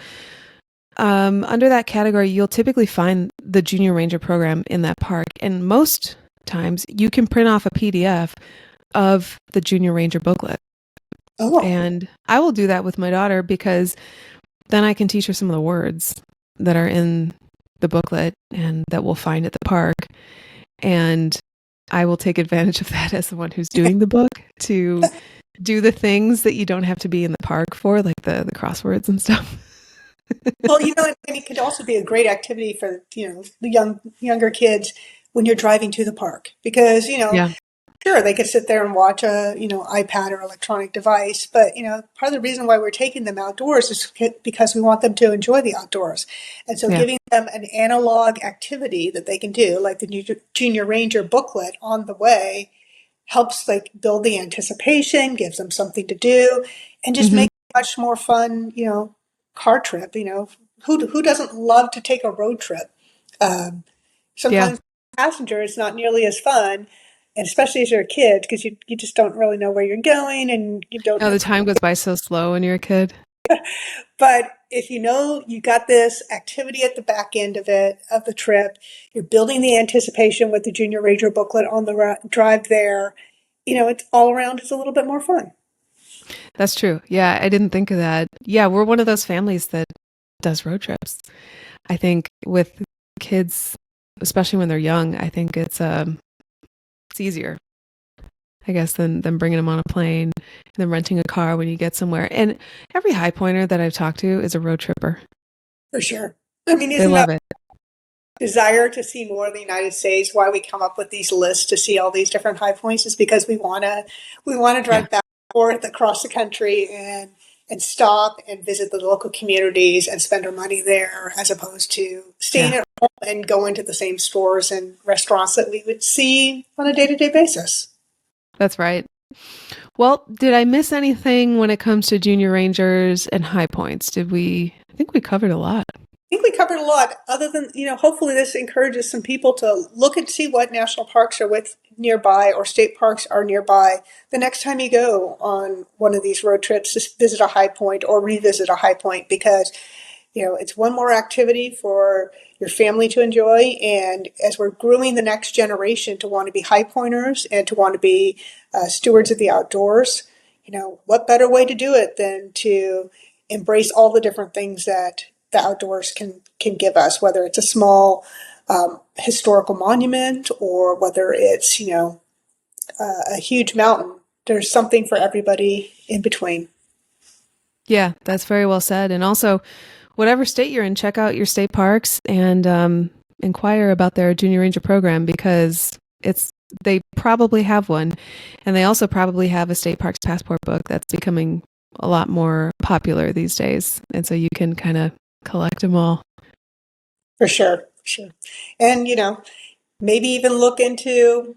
under that category, you'll typically find the Junior Ranger program in that park. And most times you can print off a PDF of the Junior Ranger booklet. Oh, And I will do that with my daughter because then I can teach her some of the words that are in the booklet and that we'll find at the park. And I will take advantage of that as the one who's doing the book to do the things that you don't have to be in the park for, like the crosswords and stuff. Well, and it could also be a great activity for, the younger kids when you're driving to the park because, Yeah, sure, they could sit there and watch a, iPad or electronic device, but, part of the reason why we're taking them outdoors is because we want them to enjoy the outdoors. And so yeah, giving them an analog activity that they can do, like the Junior Ranger booklet on the way, helps like build the anticipation, gives them something to do, and just hmm make it a much more fun, car trip. Who doesn't love to take a road trip? Um, yeah. Sometimes passenger is not nearly as fun, and especially as you're a kid, because you just don't really know where you're going and you don't Oh, know. the time goes by so slow when you're a kid. But if you know you got this activity at the back end of it, of the trip, you're building the anticipation with the Junior Ranger booklet on the drive there, it's all around is a little bit more fun. That's true. Yeah, I didn't think of that. Yeah, we're one of those families that does road trips. I think with kids, especially when they're young, I think it's easier, I guess, than bringing them on a plane and then renting a car when you get somewhere. And every high pointer that I've talked to is a road tripper. For sure. I mean, They isn't that love it. desire to see more of the United States, why we come up with these lists to see all these different high points is because we want to Yeah, drive back and forth across the country and stop and visit the local communities and spend our money there as opposed to staying yeah, at home and going to the same stores and restaurants that we would see on a day-to-day basis. that's right. Well, did I miss anything when it comes to junior rangers and high points? Did we? I think we covered a lot. I think we covered a lot other than, hopefully this encourages some people to look and see what national parks are with nearby or state parks are nearby the next time you go on one of these road trips to visit a high point or revisit a high point because it's one more activity for your family to enjoy. And as we're grooming the next generation to want to be high pointers and to want to be stewards of the outdoors, what better way to do it than to embrace all the different things that the outdoors can give us, whether it's a small historical monument or whether it's, a huge mountain. There's something for everybody in between. Yeah, that's very well said. And also, whatever state you're in, check out your state parks and inquire about their junior ranger program because they probably have one, and they also probably have a state parks passport book that's becoming a lot more popular these days, and so you can kind of collect them all. For sure, for sure. And, maybe even look into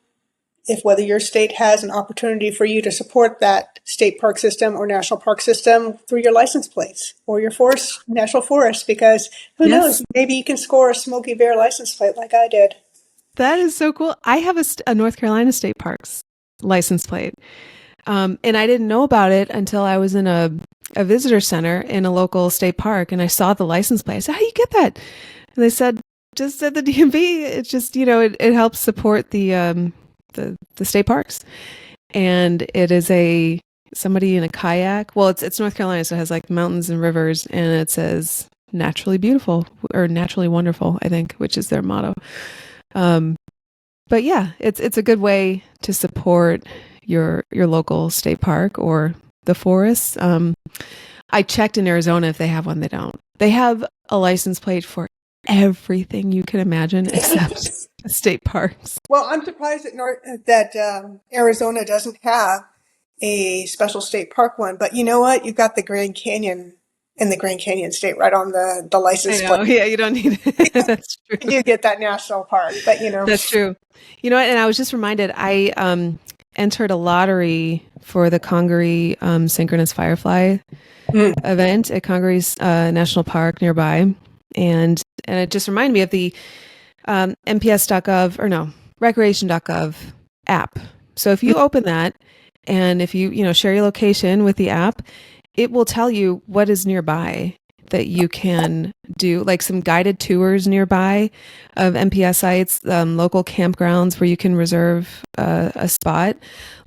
if whether your state has an opportunity for you to support that state park system or national park system through your license plates or your national forest, because who knows, Yes, maybe you can score a Smoky Bear license plate like I did. that is so cool. I have a North Carolina state parks license plate, and I didn't know about it until I was in a visitor center in a local state park, and I saw the license plate. I said, "How do you get that?" And they said, "Just at the DMV. It's just it helps support the state parks, and it is a somebody in a kayak. Well, it's North Carolina, so it has like mountains and rivers, and it says naturally beautiful or naturally wonderful, I think, which is their motto. Um, but yeah, it's a good way to support your local state park or the forests. I checked in Arizona if they have one. They don't. They have a license plate for everything you can imagine except state parks. Well, I'm surprised that Arizona doesn't have a special state park one, but you know what? You've got the Grand Canyon in the Grand Canyon State right on the I license plate. know. Yeah, you don't need it. That's You true. do get that national park, but That's true. You know what? And I was just reminded I entered a lottery for the Congaree Synchronous Firefly mm, event at Congaree's National Park nearby. And it just reminded me of the MPS.gov or no, recreation.gov app. So if you open that and if you share your location with the app, it will tell you what is nearby that you can do, like some guided tours nearby of MPS sites, local campgrounds where you can reserve a spot.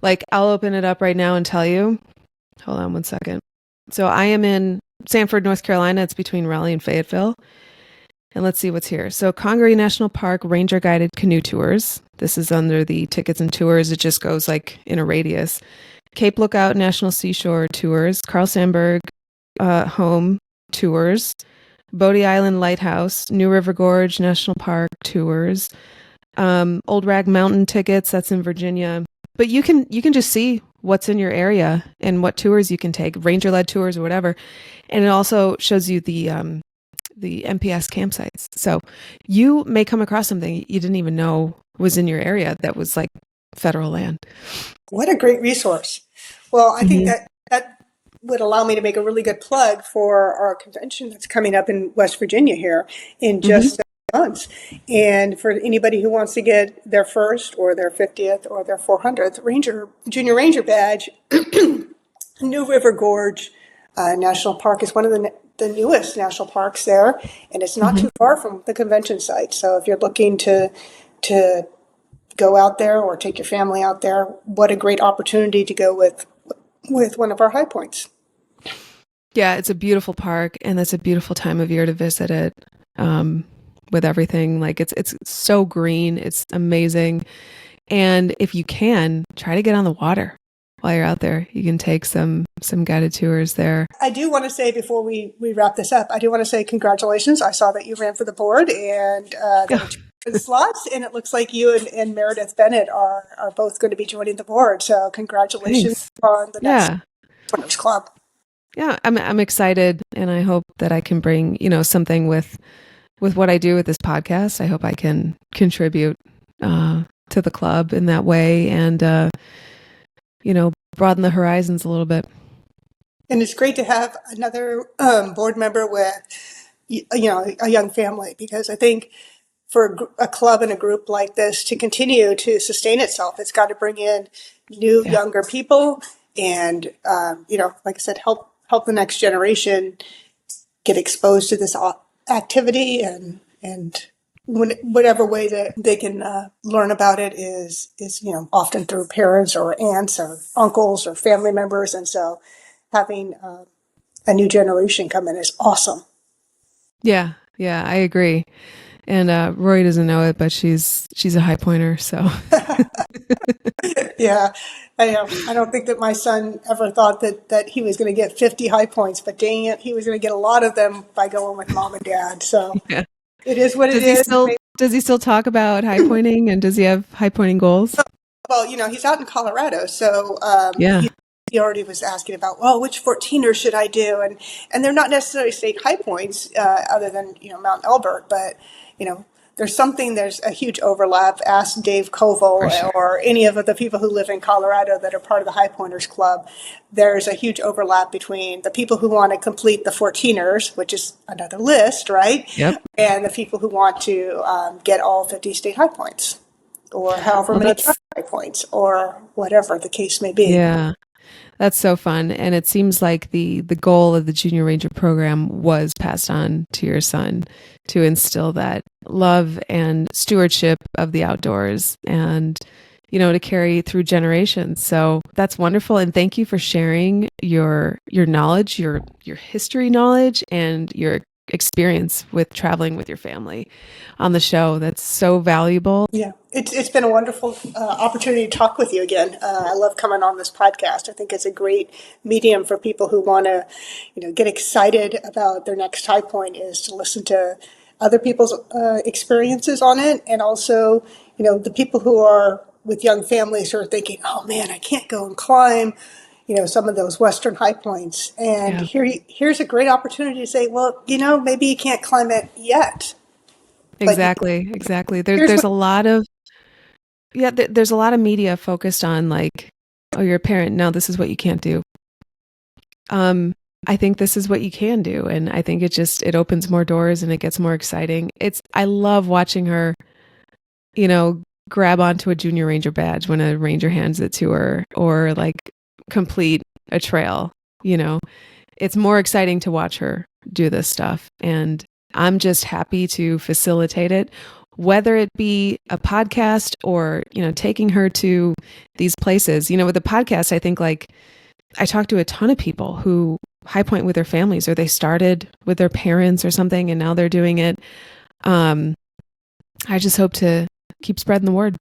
Like I'll open it up right now and tell you. Hold on one second. So I am in Sanford, North Carolina. It's between Raleigh and Fayetteville. And let's see what's here. So Congaree National Park Ranger Guided Canoe Tours. This is under the tickets and tours. It just goes like in a radius. Cape Lookout National Seashore Tours. Carl Sandburg Home Tours. Bodie Island Lighthouse, New River Gorge National Park tours, Old Rag Mountain tickets. That's in Virginia. But you can just see what's in your area and what tours you can take, ranger led tours or whatever. And it also shows you the MPS campsites. So you may come across something you didn't even know was in your area that was like federal land. What a great resource. Well, I think Mm-hmm. that would allow me to make a really good plug for our convention that's coming up in West Virginia here in Mm-hmm. just months. And for anybody who wants to get their first or their 50th or their 400th Junior Ranger badge, New River Gorge National Park is one of the newest national parks there, and it's not Mm-hmm. too far from the convention site. So if you're looking to go out there or take your family out there, what a great opportunity to go with one of our high points. Yeah, it's a beautiful park, and it's a beautiful time of year to visit it. With everything, like it's so green, it's amazing. And if you can, try to get on the water while you're out there. You can take some guided tours there. I do want to say before we wrap this up, I do want to say congratulations. I saw that you ran for the board and there were two slots, and it looks like you and Meredith Bennett are both going to be joining the board. So congratulations Thanks. on the next Yeah. Winners Club. Yeah, I'm excited, and I hope that I can bring, something with what I do with this podcast. I hope I can contribute to the club in that way, and broaden the horizons a little bit. And it's great to have another board member with, a young family, because I think for a club and a group like this to continue to sustain itself, it's got to bring in new, Yeah. younger people, and like I said, help the next generation get exposed to this activity, and whatever way that they can learn about it is often through parents or aunts or uncles or family members, and so having a new generation come in is awesome. Yeah, I agree. And Rory doesn't know it, but she's a high pointer. So Yeah, I don't think that my son ever thought that he was going to get 50 high points, but dang it, he was going to get a lot of them by going with mom and dad. So yeah. it is what it Does he is. still does he still talk about high pointing, and does he have high pointing goals? Well, he's out in Colorado, so Yeah. he already was asking about, well, which 14ers should I do? And they're not necessarily state high points, other than, Mount Elbert, but, there's a huge overlap. Ask Dave For Koval sure. or any of the people who live in Colorado that are part of the High Pointers Club. There's a huge overlap between the people who want to complete the 14ers, which is another list, right? Yep. And the people who want to get all 50 state high points, or however Well, many high points, or whatever the case may be. yeah. That's so fun. And it seems like the goal of the Junior Ranger program was passed on to your son to instill that love and stewardship of the outdoors, and, to carry through generations. So that's wonderful. And thank you for sharing your knowledge, your history knowledge, and your experience with traveling with your family on the show. That's so valuable. Yeah, it's been a wonderful opportunity to talk with you again. I love coming on this podcast. I think it's a great medium for people who want to, get excited about their next high point, is to listen to other people's experiences on it, and also, the people who are with young families who are thinking, oh man, I can't go and climb, some of those Western high points. And Yeah. here's a great opportunity to say, well, maybe you can't climb it yet. Exactly. Here's There's what a lot of there's a lot of media focused on, like, oh, you're a parent, no, this is what you can't do. I think this is what you can do, and I think it opens more doors and it gets more exciting. I love watching her, grab onto a Junior Ranger badge when a ranger hands it to her, or like complete a trail. It's more exciting to watch her do this stuff, and I'm just happy to facilitate it, whether it be a podcast or, taking her to these places. With the podcast, I think, like, I talk to a ton of people who high point with their families, or they started with their parents or something, and now they're doing it. I just hope to keep spreading the word.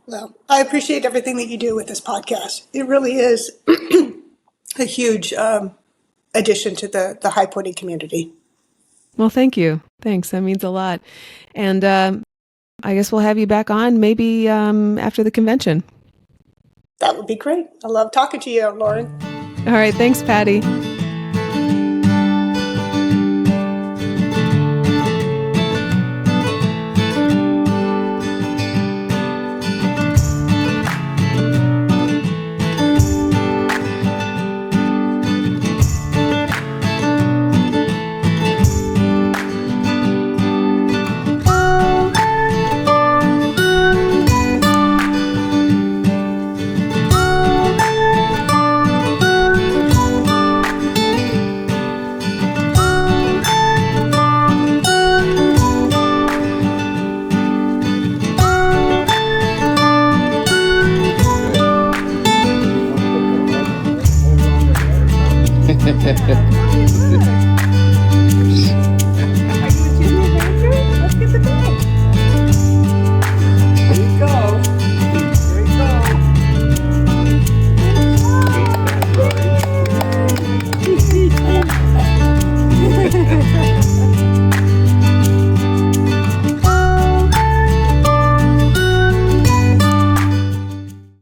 Well, I appreciate everything that you do with this podcast. It really is a huge addition to the high pointing community. Well, thank you. Thanks. That means a lot. And I guess we'll have you back on maybe after the convention. That would be great. I love talking to you, Lauren. All right. Thanks, Patty. Good.